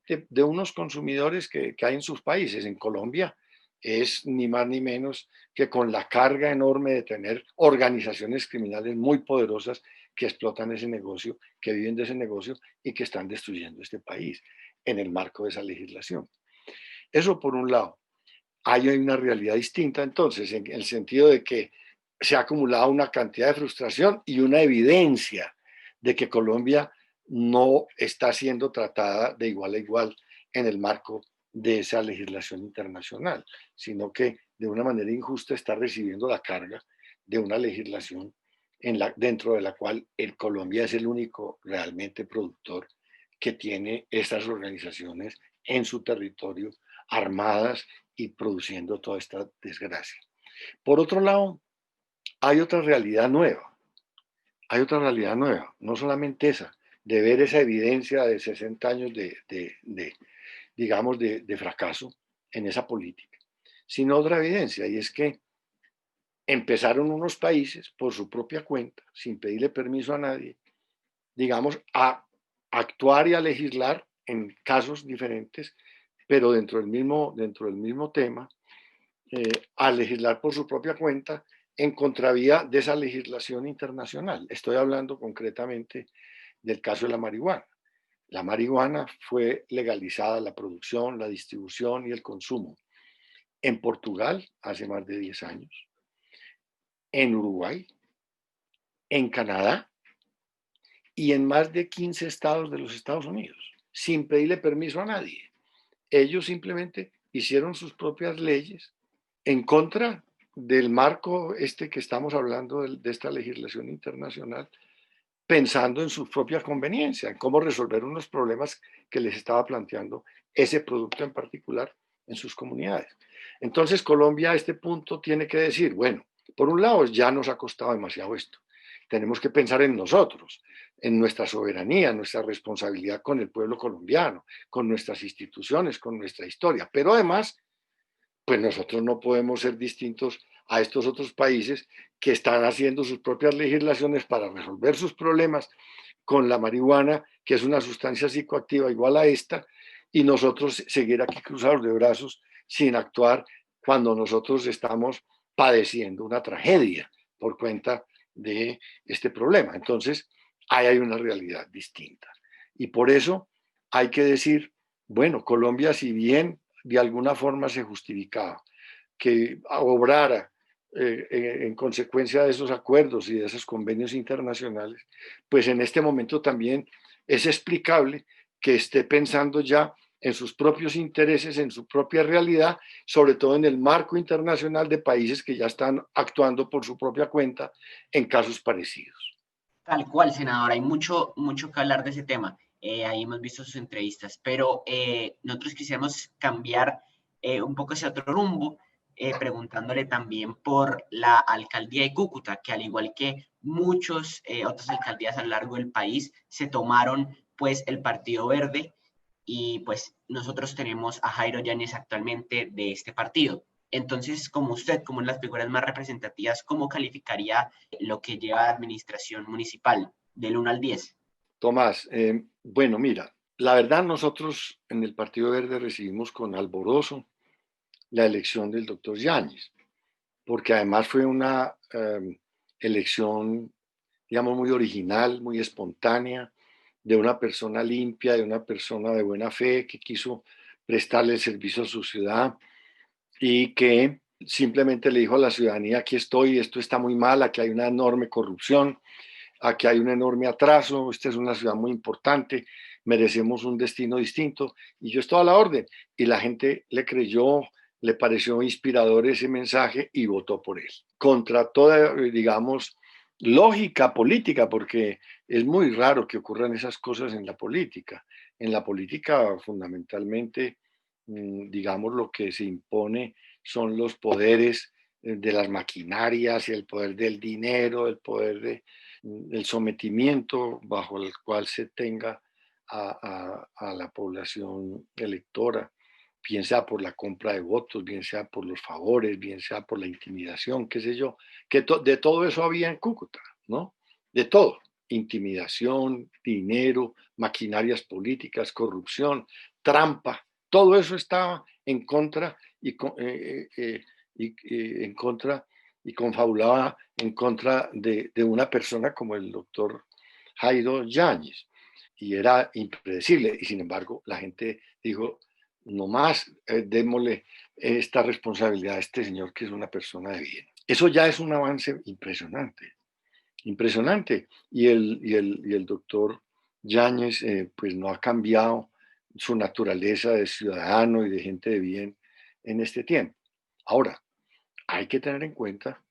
de unos consumidores que hay en sus países. En Colombia es ni más ni menos que con la carga enorme de tener organizaciones criminales muy poderosas que explotan ese negocio, que viven de ese negocio y que están destruyendo este país en el marco de esa legislación. Eso por un lado. Hay una realidad distinta entonces, en el sentido de que se ha acumulado una cantidad de frustración y una evidencia de que Colombia no está siendo tratada de igual a igual en el marco de esa legislación internacional, sino que de una manera injusta está recibiendo la carga de una legislación dentro de la cual Colombia es el único realmente productor que tiene estas organizaciones en su territorio armadas y produciendo toda esta desgracia. Por otro lado, hay otra realidad nueva, no solamente esa, de ver esa evidencia de 60 años de fracaso en esa política, sino otra evidencia, y es que empezaron unos países por su propia cuenta, sin pedirle permiso a nadie, digamos, a actuar y a legislar en casos diferentes, pero dentro del mismo tema, a legislar por su propia cuenta en contravía de esa legislación internacional. Estoy hablando concretamente del caso de la marihuana. La marihuana fue legalizada, la producción, la distribución y el consumo en Portugal hace más de 10 años, en Uruguay, en Canadá y en más de 15 estados de los Estados Unidos, sin pedirle permiso a nadie. Ellos simplemente hicieron sus propias leyes en contra del marco que estamos hablando de esta legislación internacional, pensando en su propia conveniencia, en cómo resolver unos problemas que les estaba planteando ese producto en particular en sus comunidades. Entonces Colombia a este punto tiene que decir, bueno, por un lado ya nos ha costado demasiado esto, tenemos que pensar en nosotros, en nuestra soberanía, en nuestra responsabilidad con el pueblo colombiano, con nuestras instituciones, con nuestra historia, pero además, pues nosotros no podemos ser distintos a estos otros países que están haciendo sus propias legislaciones para resolver sus problemas con la marihuana, que es una sustancia psicoactiva igual a esta, y nosotros seguir aquí cruzados de brazos sin actuar cuando nosotros estamos padeciendo una tragedia por cuenta de este problema. Entonces, ahí hay una realidad distinta. Y por eso hay que decir, bueno, Colombia, si bien de alguna forma se justificaba que obrara en consecuencia de esos acuerdos y de esos convenios internacionales, pues en este momento también es explicable que esté pensando ya en sus propios intereses, en su propia realidad, sobre todo en el marco internacional de países que ya están actuando por su propia cuenta en casos parecidos. Tal cual, senador, hay mucho, mucho que hablar de ese tema. Ahí hemos visto sus entrevistas, pero nosotros quisiéramos cambiar un poco ese otro rumbo, preguntándole también por la alcaldía de Cúcuta, que al igual que muchas otras alcaldías a lo largo del país, se tomaron pues el Partido Verde y pues nosotros tenemos a Jairo Yáñez actualmente de este partido. Entonces, como usted, como las figuras más representativas, ¿cómo calificaría lo que lleva la administración municipal del 1 al 10? Tomás, bueno, mira, la verdad nosotros en el Partido Verde recibimos con alborozo la elección del doctor Yáñez, porque además fue una elección, digamos, muy original, muy espontánea, de una persona limpia, de una persona de buena fe que quiso prestarle el servicio a su ciudad y que simplemente le dijo a la ciudadanía, aquí estoy, esto está muy mal, aquí hay una enorme corrupción, aquí hay un enorme atraso, esta es una ciudad muy importante, merecemos un destino distinto y yo estoy a la orden. Y la gente le creyó, le pareció inspirador ese mensaje y votó por él. Contra toda, digamos, lógica política, porque es muy raro que ocurran esas cosas en la política. En la política, fundamentalmente, digamos, lo que se impone son los poderes de las maquinarias y el poder del dinero, el poder del sometimiento bajo el cual se tenga a la población electora, bien sea por la compra de votos, bien sea por los favores, bien sea por la intimidación, qué sé yo, que de todo eso había en Cúcuta, ¿no? De todo, intimidación, dinero, maquinarias políticas, corrupción, trampa, todo eso estaba en contra en contra y confabulaba en contra de una persona como el doctor Jairo Yáñez. Y era impredecible. Y sin embargo, la gente dijo, no más, démosle esta responsabilidad a este señor que es una persona de bien. Eso ya es un avance impresionante, impresionante. Y el doctor Yáñez pues no ha cambiado su naturaleza de ciudadano y de gente de bien en este tiempo. Ahora, hay que tener en cuenta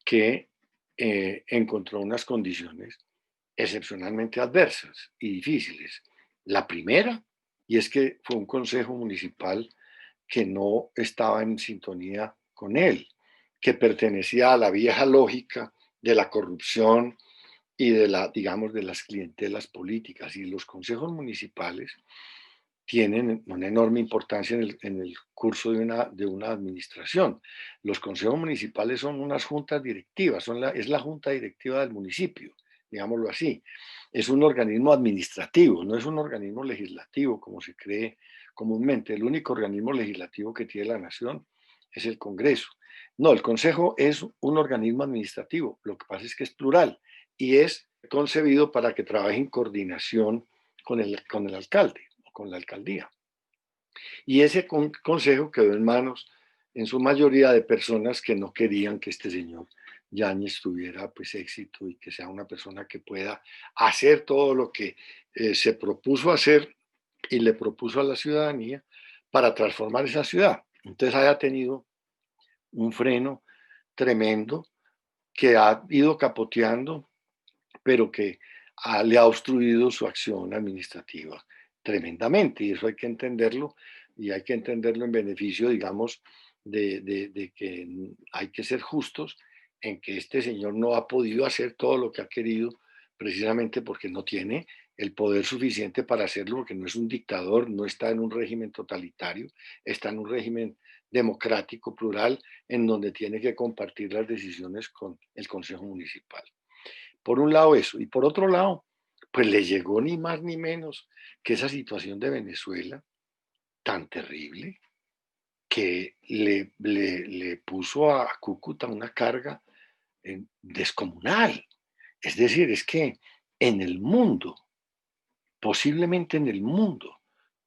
que encontró unas condiciones excepcionalmente adversas y difíciles. La primera, y es que fue un consejo municipal que no estaba en sintonía con él, que pertenecía a la vieja lógica de la corrupción y digamos, de las clientelas políticas. Y los consejos municipales tienen una enorme importancia en el curso de una administración. Los consejos municipales son unas juntas directivas, es la junta directiva del municipio, digámoslo así. Es un organismo administrativo, no es un organismo legislativo como se cree comúnmente. El único organismo legislativo que tiene la nación es el Congreso. No, el Consejo es un organismo administrativo, lo que pasa es que es plural y es concebido para que trabaje en coordinación con el alcalde, con la alcaldía. Y ese consejo quedó en manos en su mayoría de personas que no querían que este señor Yáñez tuviera pues éxito y que sea una persona que pueda hacer todo lo que se propuso hacer y le propuso a la ciudadanía para transformar esa ciudad. Entonces haya tenido un freno tremendo que ha ido capoteando, pero que le ha obstruido su acción administrativa tremendamente. Y eso hay que entenderlo, y hay que entenderlo en beneficio, digamos, de que hay que ser justos en que este señor no ha podido hacer todo lo que ha querido precisamente porque no tiene el poder suficiente para hacerlo, porque no es un dictador, no está en un régimen totalitario, está en un régimen democrático, plural, en donde tiene que compartir las decisiones con el Consejo Municipal. Por un lado eso, y por otro lado, pues le llegó ni más ni menos que esa situación de Venezuela tan terrible que le puso a Cúcuta una carga descomunal. Es decir, es que en el mundo, posiblemente en el mundo,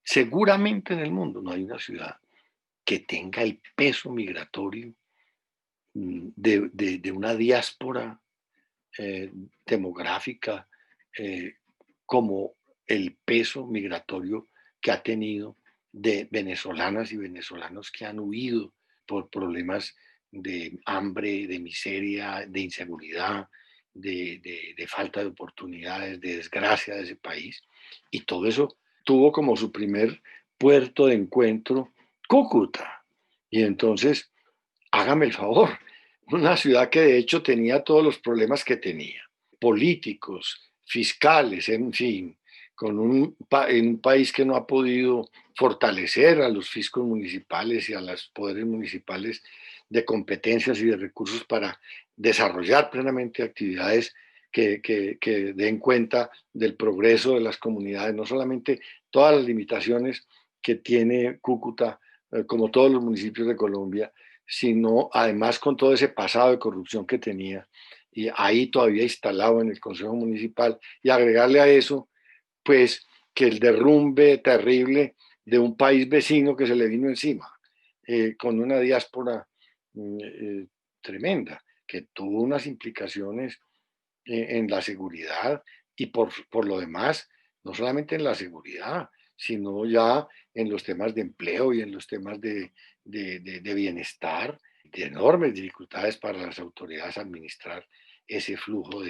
seguramente en el mundo, no hay una ciudad que tenga el peso migratorio de una diáspora demográfica como el peso migratorio que ha tenido de venezolanas y venezolanos que han huido por problemas de hambre, de miseria, de inseguridad, de falta de oportunidades, de desgracia de ese país. Y todo eso tuvo como su primer puerto de encuentro Cúcuta. Y entonces, hágame el favor, una ciudad que de hecho tenía todos los problemas que tenía, políticos, fiscales, en fin, en un país que no ha podido fortalecer a los fiscos municipales y a los poderes municipales de competencias y de recursos para desarrollar plenamente actividades que den cuenta del progreso de las comunidades, no solamente todas las limitaciones que tiene Cúcuta, como todos los municipios de Colombia, sino además con todo ese pasado de corrupción que tenía y ahí todavía instalado en el Consejo Municipal, y agregarle a eso, pues, que el derrumbe terrible de un país vecino que se le vino encima, con una diáspora tremenda, que tuvo unas implicaciones en la seguridad y por lo demás, no solamente en la seguridad, sino ya en los temas de empleo y en los temas de bienestar, de enormes dificultades para las autoridades administrar ese flujo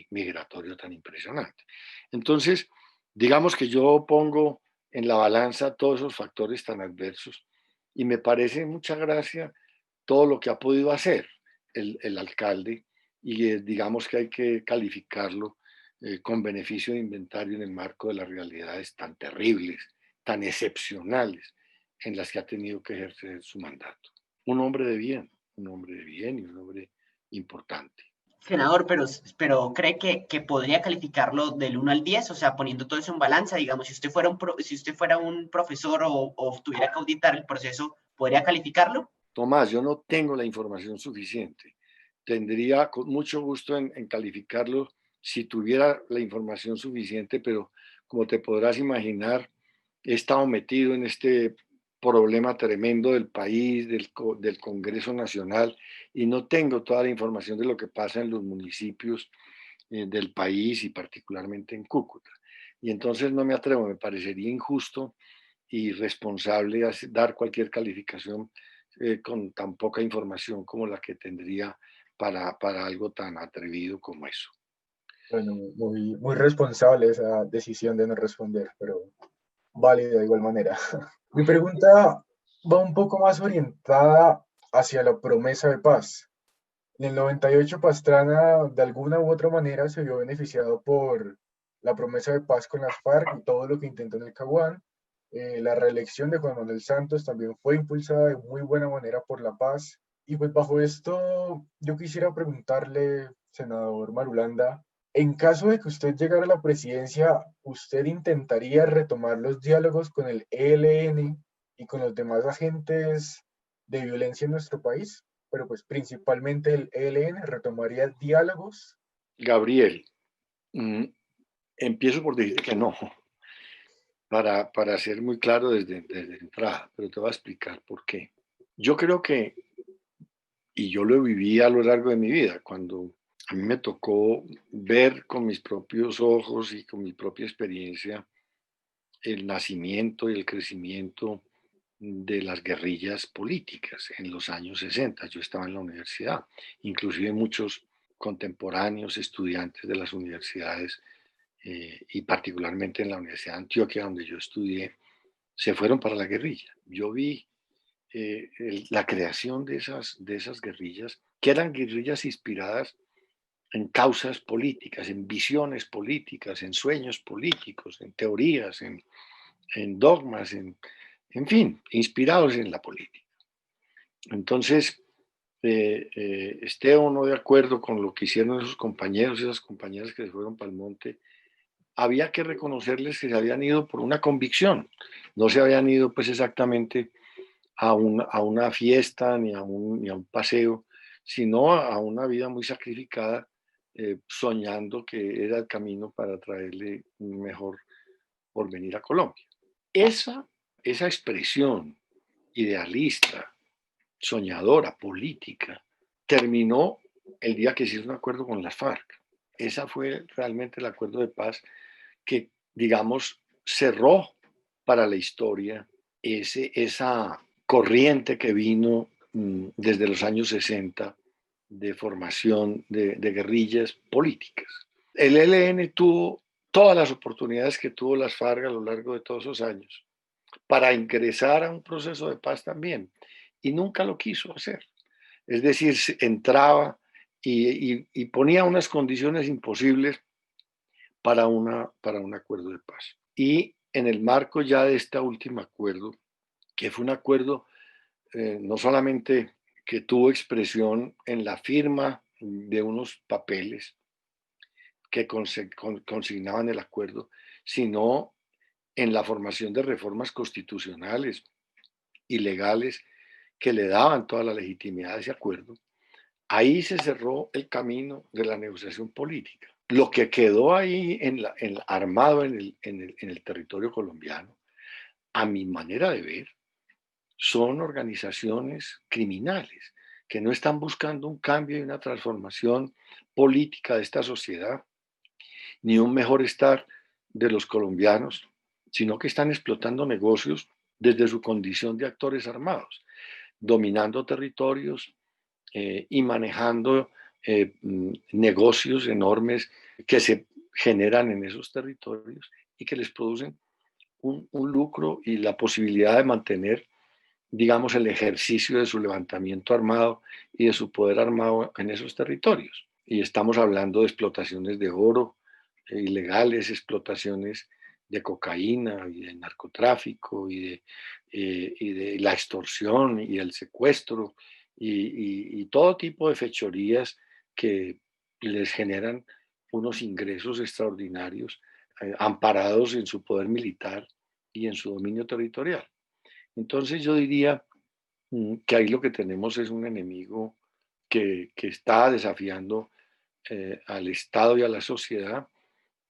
migratorio tan impresionante. Entonces, digamos que yo pongo en la balanza todos esos factores tan adversos y me parece mucha gracia todo lo que ha podido hacer el alcalde, y digamos que hay que calificarlo con beneficio de inventario en el marco de las realidades tan terribles, tan excepcionales en las que ha tenido que ejercer su mandato. Un hombre de bien y un hombre importante. Senador, pero ¿cree que podría calificarlo del 1 al 10? O sea, poniendo todo eso en balanza, digamos, si usted fuera un profesor o tuviera que auditar el proceso, ¿podría calificarlo? Tomás, yo no tengo la información suficiente. Tendría con mucho gusto en calificarlo si tuviera la información suficiente, pero como te podrás imaginar, he estado metido en este problema tremendo del país, del Congreso Nacional, y no tengo toda la información de lo que pasa en los municipios del país y particularmente en Cúcuta. Y entonces no me atrevo, me parecería injusto y irresponsable dar cualquier calificación con tan poca información como la que tendría para algo tan atrevido como eso. Bueno, muy responsable esa decisión de no responder, pero válida de igual manera. Mi pregunta va un poco más orientada hacia la promesa de paz. En el 98 Pastrana de alguna u otra manera se vio beneficiado por la promesa de paz con las FARC y todo lo que intentó en el Caguán. La reelección de Juan Manuel Santos también fue impulsada de muy buena manera por la paz. Y pues bajo esto yo quisiera preguntarle, senador Marulanda, en caso de que usted llegara a la presidencia, ¿usted intentaría retomar los diálogos con el ELN y con los demás agentes de violencia en nuestro país? Pero pues principalmente el ELN retomaría diálogos. Gabriel, empiezo por decir que no, para ser muy claro desde entrada, pero te voy a explicar por qué. Yo creo que, y yo lo viví a lo largo de mi vida, cuando a mí me tocó ver con mis propios ojos y con mi propia experiencia el nacimiento y el crecimiento de las guerrillas políticas en los años 60. Yo estaba en la universidad, inclusive muchos contemporáneos estudiantes de las universidades y particularmente en la Universidad de Antioquia, donde yo estudié, se fueron para la guerrilla. Yo vi la creación de esas guerrillas, que eran guerrillas inspiradas en causas políticas, en visiones políticas, en sueños políticos, en teorías, en dogmas, en fin, inspirados en la política. Entonces, esté o no de acuerdo con lo que hicieron esos compañeros y esas compañeras que se fueron para el monte, había que reconocerles que se habían ido por una convicción, no se habían ido pues exactamente a una fiesta ni a un paseo, sino a una vida muy sacrificada, soñando que era el camino para traerle un mejor porvenir a Colombia. Esa expresión idealista, soñadora, política, terminó el día que se hizo un acuerdo con las FARC. Ese fue realmente el acuerdo de paz que, digamos, cerró para la historia esa corriente que vino desde los años 60 de formación de guerrillas políticas. El ELN tuvo todas las oportunidades que tuvo las FARC a lo largo de todos esos años para ingresar a un proceso de paz también, y nunca lo quiso hacer. Es decir, entraba y ponía unas condiciones imposibles para un acuerdo de paz. Y en el marco ya de este último acuerdo, que fue un acuerdo no solamente que tuvo expresión en la firma de unos papeles que consignaban el acuerdo, sino en la formación de reformas constitucionales y legales que le daban toda la legitimidad a ese acuerdo. Ahí se cerró el camino de la negociación política. Lo que quedó ahí armado en el territorio colombiano, a mi manera de ver, son organizaciones criminales que no están buscando un cambio y una transformación política de esta sociedad, ni un mejor estar de los colombianos, sino que están explotando negocios desde su condición de actores armados, dominando territorios y manejando negocios enormes que se generan en esos territorios y que les producen un lucro y la posibilidad de mantener, digamos, el ejercicio de su levantamiento armado y de su poder armado en esos territorios. Y estamos hablando de explotaciones de oro, ilegales, explotaciones de cocaína y de narcotráfico y de la extorsión y el secuestro y todo tipo de fechorías que les generan unos ingresos extraordinarios, amparados en su poder militar y en su dominio territorial. Entonces yo diría que ahí lo que tenemos es un enemigo que está desafiando al Estado y a la sociedad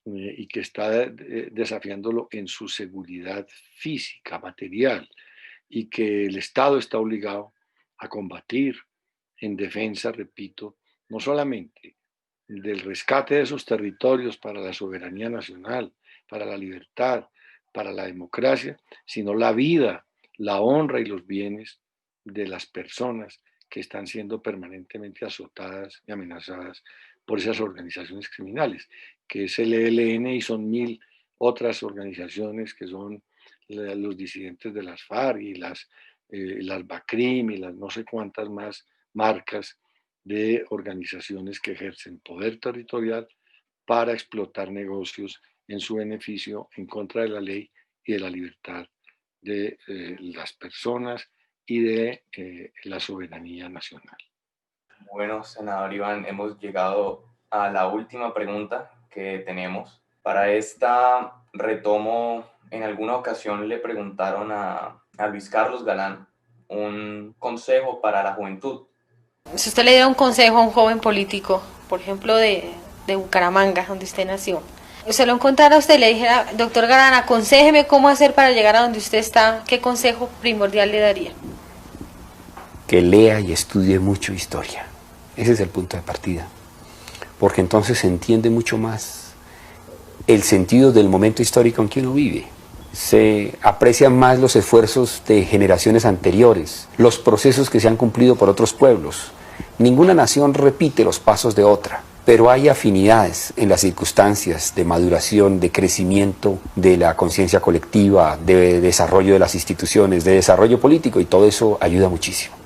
y que está desafiándolo en su seguridad física, material, y que el Estado está obligado a combatir en defensa, repito, no solamente del rescate de esos territorios para la soberanía nacional, para la libertad, para la democracia, sino la vida, la honra y los bienes de las personas que están siendo permanentemente azotadas y amenazadas por esas organizaciones criminales, que es el ELN y son 1000 otras organizaciones que son los disidentes de las FARC y las BACRIM y las no sé cuántas más marcas de organizaciones que ejercen poder territorial para explotar negocios en su beneficio, en contra de la ley y de la libertad de las personas y de la soberanía nacional. Bueno, senador Iván, hemos llegado a la última pregunta que tenemos. Para esta retomo, en alguna ocasión le preguntaron a Luis Carlos Galán un consejo para la juventud. Si usted le diera un consejo a un joven político, por ejemplo de Bucaramanga, donde usted nació, usted lo encontrara a usted y le dijera, doctor Galán, aconséjeme cómo hacer para llegar a donde usted está, ¿qué consejo primordial le daría? que lea y estudie mucho historia. Ese es el punto de partida, porque entonces se entiende mucho más el sentido del momento histórico en que uno vive. Se aprecian más los esfuerzos de generaciones anteriores, los procesos que se han cumplido por otros pueblos. Ninguna nación repite los pasos de otra, pero hay afinidades en las circunstancias de maduración, de crecimiento de la conciencia colectiva, de desarrollo de las instituciones, de desarrollo político, y todo eso ayuda muchísimo.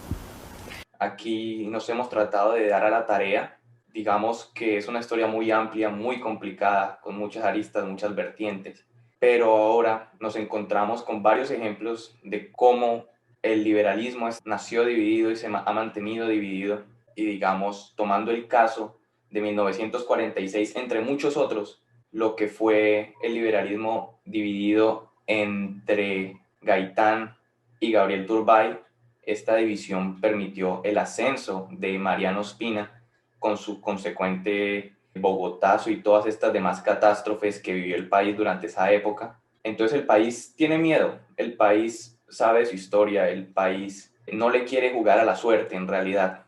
Aquí nos hemos tratado de dar a la tarea, digamos que es una historia muy amplia, muy complicada, con muchas aristas, muchas vertientes, pero ahora nos encontramos con varios ejemplos de cómo el liberalismo nació dividido y se ha mantenido dividido, y digamos, tomando el caso de 1946, entre muchos otros, lo que fue el liberalismo dividido entre Gaitán y Gabriel Turbay. Esta división permitió el ascenso de Mariano Ospina con su consecuente Bogotazo y todas estas demás catástrofes que vivió el país durante esa época. Entonces el país tiene miedo, el país sabe su historia, el país no le quiere jugar a la suerte en realidad.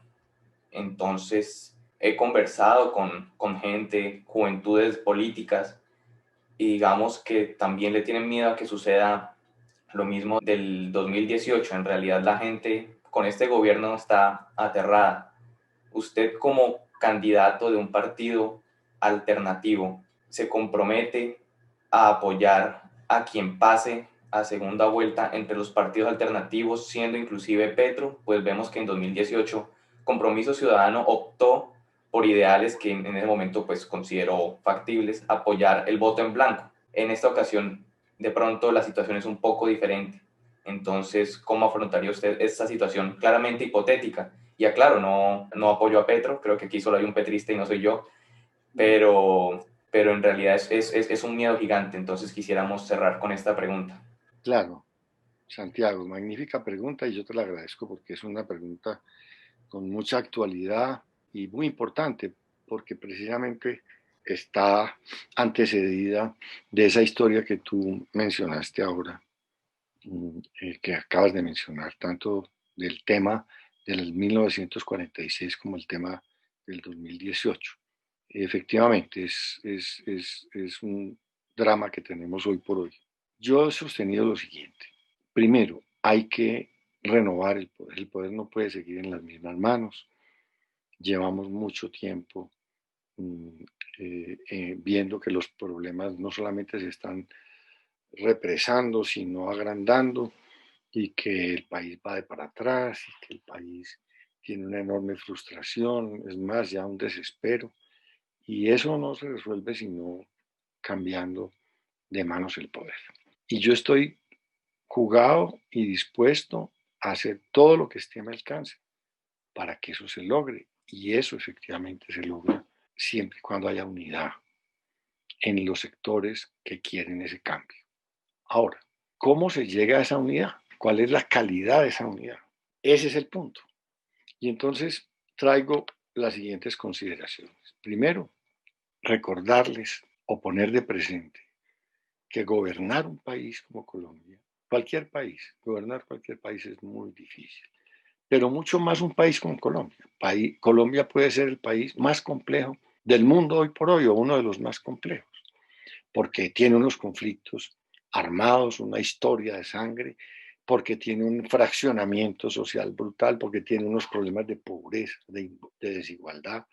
Entonces he conversado con gente, juventudes políticas, y digamos que también le tienen miedo a que suceda lo mismo del 2018. En realidad la gente con este gobierno está aterrada. Usted, como candidato de un partido alternativo, se compromete a apoyar a quien pase a segunda vuelta entre los partidos alternativos, siendo inclusive Petro. Pues vemos que en 2018 Compromiso Ciudadano optó por ideales que en ese momento pues consideró factibles, apoyar el voto en blanco. En esta ocasión, de pronto, la situación es un poco diferente. Entonces, ¿cómo afrontaría usted esta situación claramente hipotética? Y aclaro, no apoyo a Petro, creo que aquí solo hay un petrista y no soy yo, pero en realidad es un miedo gigante. Entonces quisiéramos cerrar con esta pregunta. Claro, Santiago, magnífica pregunta, y yo te la agradezco porque es una pregunta con mucha actualidad y muy importante, porque precisamente está antecedida de esa historia que tú mencionaste ahora, que acabas de mencionar, tanto del tema del 1946 como el tema del 2018. Efectivamente, es un drama que tenemos hoy por hoy. Yo he sostenido lo siguiente. Primero, hay que renovar el poder. El poder no puede seguir en las mismas manos. Llevamos mucho tiempo viendo que los problemas no solamente se están represando, sino agrandando, y que el país va de para atrás, y que el país tiene una enorme frustración, es más, ya un desespero, y eso no se resuelve sino cambiando de manos el poder. Y yo estoy jugado y dispuesto a hacer todo lo que esté a mi alcance para que eso se logre, y eso efectivamente se logra siempre y cuando haya unidad en los sectores que quieren ese cambio. Ahora, ¿cómo se llega a esa unidad? ¿Cuál es la calidad de esa unidad? Ese es el punto. Y entonces traigo las siguientes consideraciones. Primero, recordarles o poner de presente que gobernar un país como Colombia, gobernar cualquier país es muy difícil, pero mucho más un país como Colombia. Colombia puede ser el país más complejo del mundo hoy por hoy, o uno de los más complejos, porque tiene unos conflictos armados, una historia de sangre, porque tiene un fraccionamiento social brutal, porque tiene unos problemas de pobreza, de desigualdad,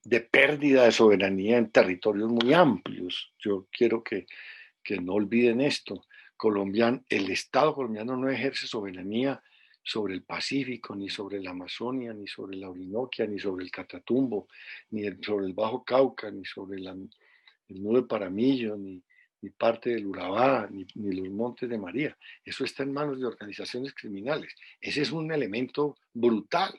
de pérdida de soberanía en territorios muy amplios. Yo quiero que no olviden esto. El Estado colombiano no ejerce soberanía sobre el Pacífico, ni sobre la Amazonia, ni sobre la Orinoquia, ni sobre el Catatumbo, ni sobre el Bajo Cauca, ni sobre el Nudo de Paramillo, ni parte del Urabá, ni los Montes de María. Eso está en manos de organizaciones criminales. Ese es un elemento brutal,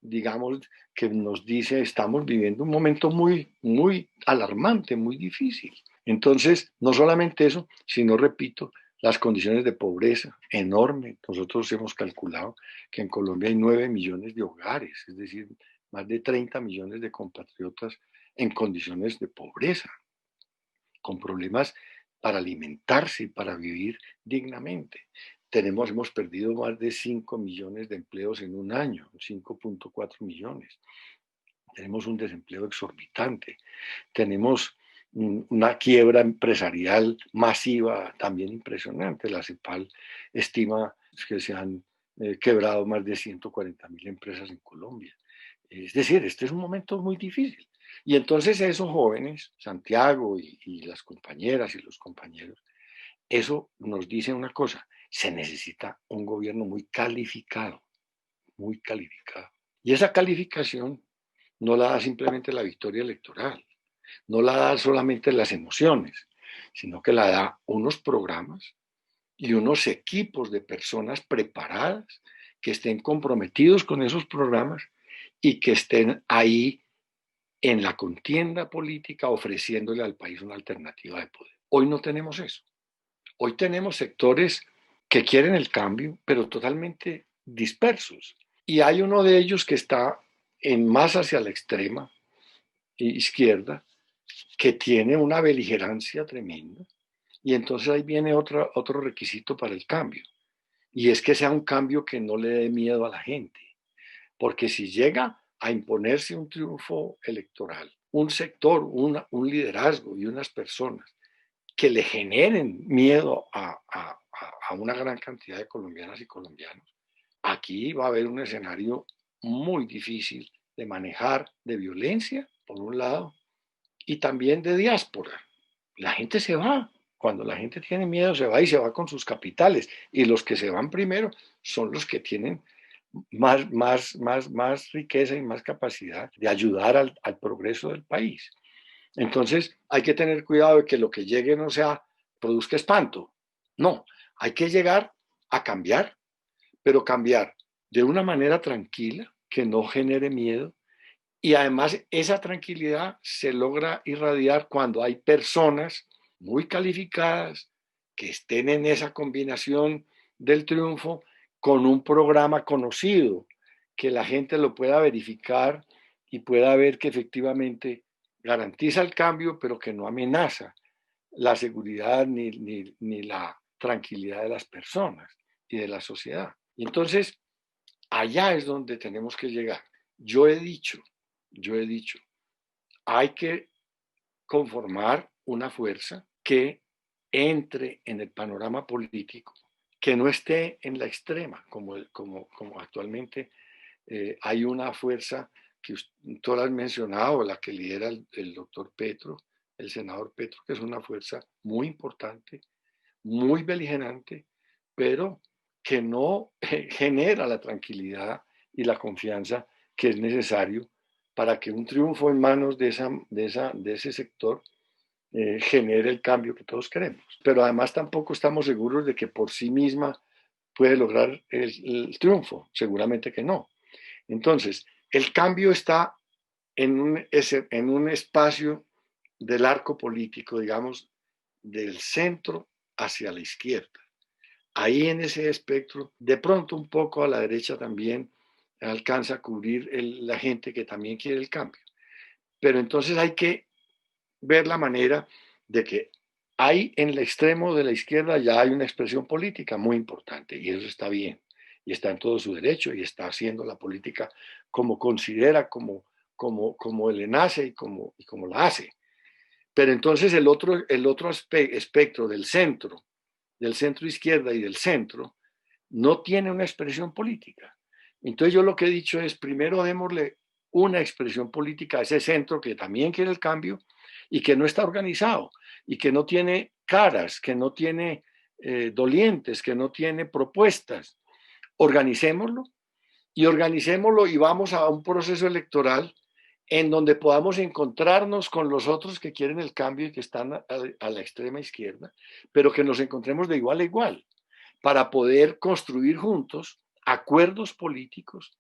digamos, que nos dice, estamos viviendo un momento muy, muy alarmante, muy difícil. Entonces, no solamente eso, sino, repito, las condiciones de pobreza enorme. Nosotros hemos calculado que en Colombia hay 9 millones de hogares, es decir, más de 30 millones de compatriotas en condiciones de pobreza, con problemas para alimentarse y para vivir dignamente. hemos perdido más de 5 millones de empleos en un año, 5.4 millones. Tenemos un desempleo exorbitante. Tenemos una quiebra empresarial masiva también impresionante. La CEPAL estima que se han quebrado más de 140.000 empresas en Colombia. Es decir, este es un momento muy difícil. Y entonces esos jóvenes, Santiago y las compañeras y los compañeros, eso nos dice una cosa: se necesita un gobierno muy calificado, muy calificado. Y esa calificación no la da simplemente la victoria electoral, no la da solamente las emociones, sino que la da unos programas y unos equipos de personas preparadas que estén comprometidos con esos programas y que estén ahí en la contienda política ofreciéndole al país una alternativa de poder. Hoy no tenemos eso. Hoy tenemos sectores que quieren el cambio, pero totalmente dispersos. Y hay uno de ellos que está más hacia la extrema izquierda, que tiene una beligerancia tremenda. Y entonces ahí viene otro requisito para el cambio. Y es que sea un cambio que no le dé miedo a la gente. Porque si llega a imponerse un triunfo electoral, un sector, un liderazgo y unas personas que le generen miedo a una gran cantidad de colombianas y colombianos, aquí va a haber un escenario muy difícil de manejar, de violencia, por un lado, y también de diáspora. La gente se va. Cuando la gente tiene miedo, se va y se va con sus capitales. Y los que se van primero son los que tienen más riqueza y más capacidad de ayudar al progreso del país. Entonces, hay que tener cuidado de que lo que llegue no produzca espanto. No, hay que llegar a cambiar, pero cambiar de una manera tranquila, que no genere miedo. Y además esa tranquilidad se logra irradiar cuando hay personas muy calificadas que estén en esa combinación del triunfo con un programa conocido, que la gente lo pueda verificar y pueda ver que efectivamente garantiza el cambio, pero que no amenaza la seguridad ni la tranquilidad de las personas y de la sociedad. Y entonces, allá es donde tenemos que llegar. Yo he dicho, hay que conformar una fuerza que entre en el panorama político, que no esté en la extrema, como actualmente hay una fuerza que tú lo has mencionado, la que lidera el doctor Petro, el senador Petro, que es una fuerza muy importante, muy beligerante, pero que no genera la tranquilidad y la confianza que es necesario para que un triunfo en manos de ese sector genere el cambio que todos queremos. Pero además tampoco estamos seguros de que por sí misma puede lograr el triunfo, seguramente que no. Entonces, el cambio está en un espacio del arco político, digamos, del centro hacia la izquierda. Ahí en ese espectro, de pronto un poco a la derecha también alcanza a cubrir la gente que también quiere el cambio. Pero entonces hay que ver la manera de que hay en el extremo de la izquierda ya hay una expresión política muy importante y eso está bien y está en todo su derecho y está haciendo la política como considera, como le nace y como la hace. Pero entonces el otro espectro del centro izquierda y del centro, no tiene una expresión política. Entonces yo lo que he dicho es, primero démosle una expresión política a ese centro que también quiere el cambio y que no está organizado y que no tiene caras, que no tiene dolientes, que no tiene propuestas. Organicémoslo y vamos a un proceso electoral en donde podamos encontrarnos con los otros que quieren el cambio y que están a la extrema izquierda, pero que nos encontremos de igual a igual para poder construir juntos acuerdos políticos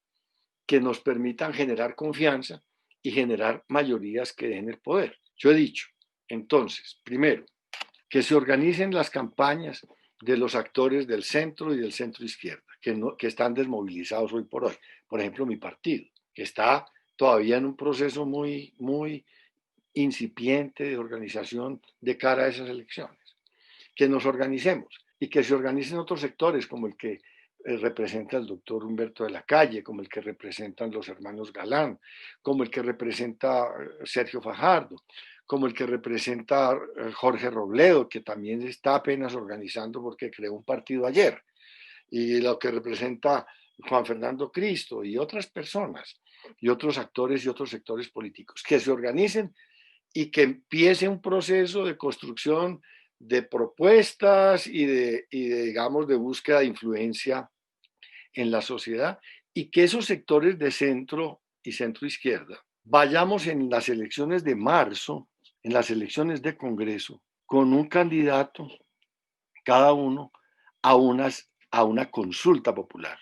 que nos permitan generar confianza y generar mayorías que den el poder. Yo he dicho, entonces, primero, que se organicen las campañas de los actores del centro y del centro izquierda, que están desmovilizados hoy por hoy. Por ejemplo, mi partido, que está todavía en un proceso muy, muy incipiente de organización de cara a esas elecciones. Que nos organicemos, y que se organicen otros sectores, como el que representa el doctor Humberto de la Calle, como el que representan los hermanos Galán, como el que representa Sergio Fajardo, como el que representa Jorge Robledo, que también está apenas organizando porque creó un partido ayer, y lo que representa Juan Fernando Cristo y otras personas, y otros actores y otros sectores políticos, que se organicen y que empiece un proceso de construcción de propuestas digamos, de búsqueda de influencia en la sociedad, y que esos sectores de centro y centro izquierda vayamos en las elecciones de marzo, en las elecciones de Congreso, con un candidato, cada uno, a una consulta popular,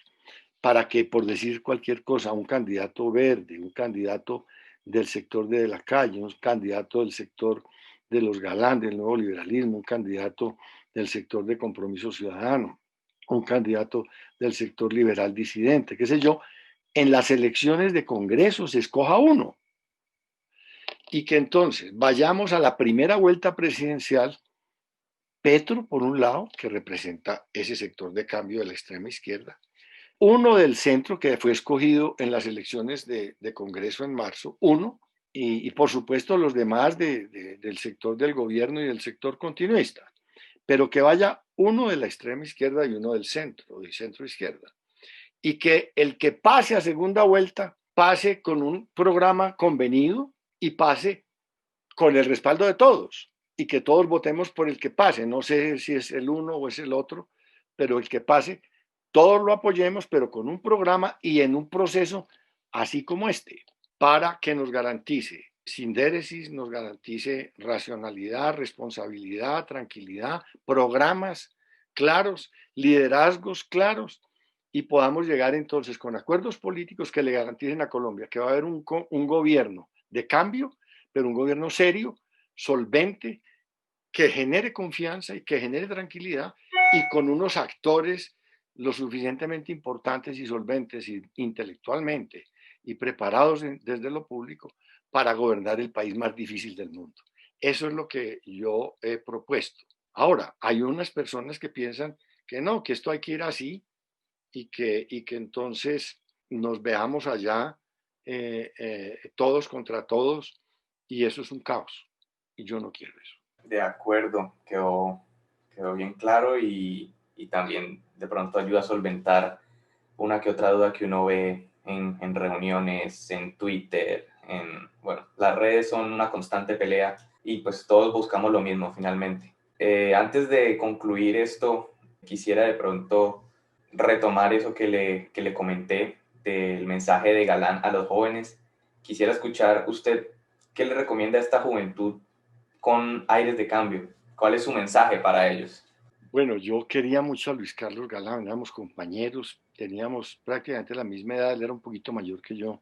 para que, por decir cualquier cosa, un candidato verde, un candidato del sector de la calle, un candidato del sector de los Galán, del nuevo liberalismo, un candidato del sector de Compromiso Ciudadano, un candidato del sector liberal disidente, qué sé yo, en las elecciones de Congreso se escoja uno. Y que entonces vayamos a la primera vuelta presidencial, Petro, por un lado, que representa ese sector de cambio de la extrema izquierda, uno del centro, que fue escogido en las elecciones de Congreso en marzo, uno, y por supuesto los demás del sector del gobierno y del sector continuista, pero que vaya uno de la extrema izquierda y uno del centro izquierda, y que el que pase a segunda vuelta pase con un programa convenido y pase con el respaldo de todos, y que todos votemos por el que pase, no sé si es el uno o es el otro, pero el que pase, todos lo apoyemos, pero con un programa y en un proceso así como este, para que nos garantice sindéresis, nos garantice racionalidad, responsabilidad, tranquilidad, programas claros, liderazgos claros, y podamos llegar entonces con acuerdos políticos que le garanticen a Colombia que va a haber un gobierno de cambio, pero un gobierno serio, solvente, que genere confianza y que genere tranquilidad, y con unos actores lo suficientemente importantes y solventes intelectualmente y preparados desde lo público para gobernar el país más difícil del mundo. Eso es lo que yo he propuesto. Ahora, hay unas personas que piensan que no, que esto hay que ir así, y que entonces nos veamos allá todos contra todos, y eso es un caos, y yo no quiero eso. De acuerdo, quedó bien claro y también de pronto ayuda a solventar una que otra duda que uno ve en reuniones, en Twitter, bueno, las redes son una constante pelea y pues todos buscamos lo mismo finalmente. Antes de concluir esto, quisiera de pronto retomar eso que le comenté del mensaje de Galán a los jóvenes. Quisiera escuchar usted qué le recomienda a esta juventud con aires de cambio. ¿Cuál es su mensaje para ellos? Bueno, yo quería mucho a Luis Carlos Galán, éramos compañeros, teníamos prácticamente la misma edad, él era un poquito mayor que yo,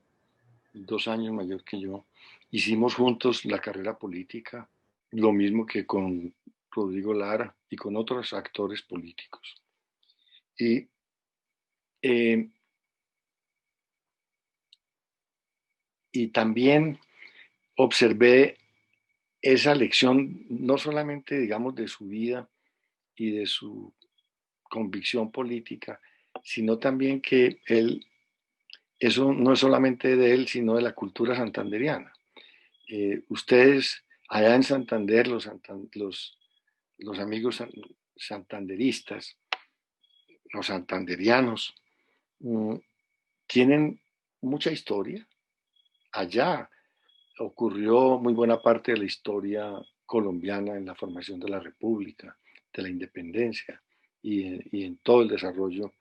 2 años mayor que yo. Hicimos juntos la carrera política, lo mismo que con Rodrigo Lara y con otros actores políticos. Y también observé esa lección, no solamente, digamos, de su vida y de su convicción política, sino también que eso no es solamente de él, sino de la cultura santanderiana. Ustedes allá en Santander, los amigos santanderistas, los santanderianos, tienen mucha historia. Allá ocurrió muy buena parte de la historia colombiana en la formación de la República, de la independencia y en todo el desarrollo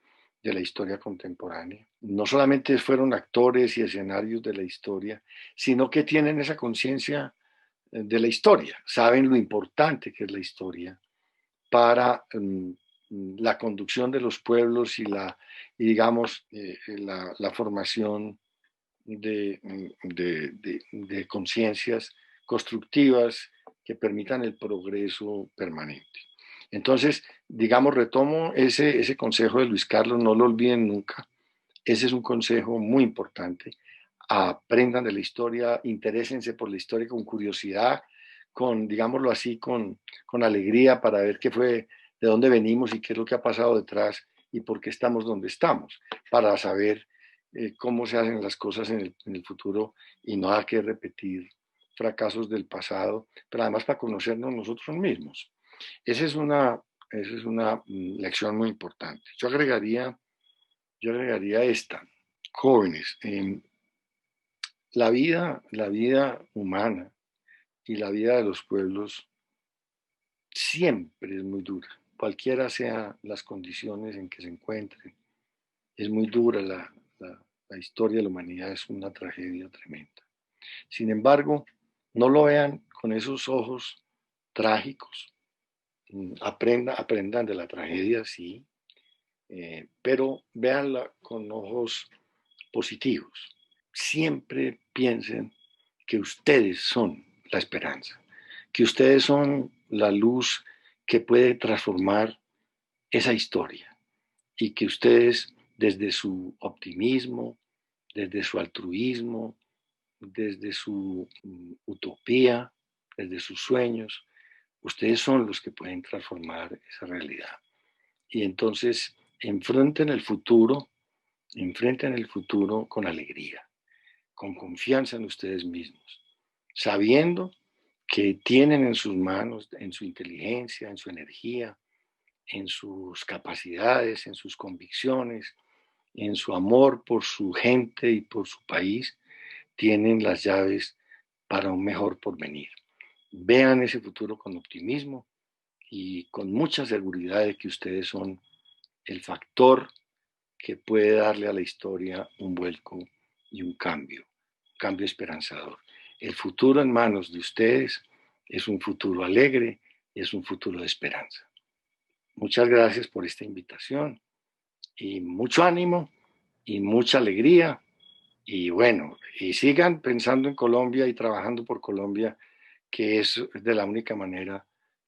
de la historia contemporánea. No solamente fueron actores y escenarios de la historia, sino que tienen esa conciencia de la historia, saben lo importante que es la historia para la conducción de los pueblos y digamos, la formación de conciencias constructivas que permitan el progreso permanente. Entonces, digamos, retomo ese consejo de Luis Carlos, no lo olviden nunca. Ese es un consejo muy importante. Aprendan de la historia, interésense por la historia con curiosidad, digámoslo así, con alegría, para ver qué fue de dónde venimos y qué es lo que ha pasado detrás y por qué estamos donde estamos, para saber cómo se hacen las cosas en el futuro y no hay que repetir fracasos del pasado, pero además para conocernos nosotros mismos. Esa es una lección muy importante. Yo agregaría esta, jóvenes, la vida humana y la vida de los pueblos siempre es muy dura, cualquiera sean las condiciones en que se encuentren. Es muy dura, la historia de la humanidad es una tragedia tremenda. Sin embargo, no lo vean con esos ojos trágicos. Aprendan de la tragedia, sí, pero véanla con ojos positivos. Siempre piensen que ustedes son la esperanza, que ustedes son la luz que puede transformar esa historia y que ustedes, desde su optimismo, desde su altruismo, desde su utopía, desde sus sueños, ustedes son los que pueden transformar esa realidad. Y entonces enfrenten el futuro con alegría, con confianza en ustedes mismos, sabiendo que tienen en sus manos, en su inteligencia, en su energía, en sus capacidades, en sus convicciones, en su amor por su gente y por su país, tienen las llaves para un mejor porvenir. Vean ese futuro con optimismo y con mucha seguridad de que ustedes son el factor que puede darle a la historia un vuelco y un cambio esperanzador. El futuro en manos de ustedes es un futuro alegre y es un futuro de esperanza. Muchas gracias por esta invitación y mucho ánimo y mucha alegría. Y bueno, y sigan pensando en Colombia y trabajando por Colombia, que es de la única manera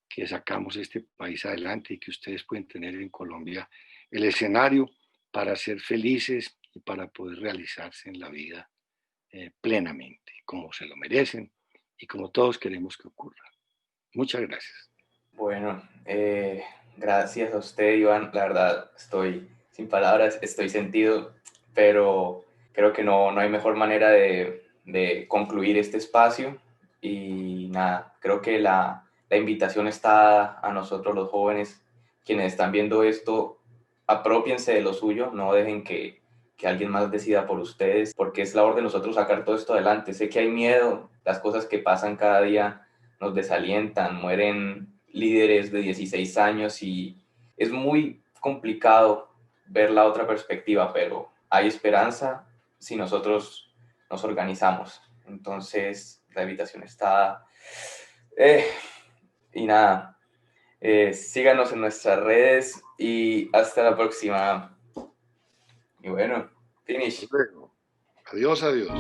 que sacamos este país adelante y que ustedes pueden tener en Colombia el escenario para ser felices y para poder realizarse en la vida plenamente, como se lo merecen y como todos queremos que ocurra. Muchas gracias. Bueno, gracias a usted, Iván. La verdad, estoy sin palabras, estoy sentido, pero creo que no hay mejor manera de concluir este espacio. Y nada, creo que la invitación está a nosotros los jóvenes, quienes están viendo esto, apropiense de lo suyo, no dejen que alguien más decida por ustedes, porque es labor de nosotros sacar todo esto adelante. Sé que hay miedo, las cosas que pasan cada día nos desalientan, mueren líderes de 16 años y es muy complicado ver la otra perspectiva, pero hay esperanza si nosotros nos organizamos. Entonces, la invitación está... y nada, síganos en nuestras redes y hasta la próxima. Y bueno, finish. Adiós, adiós.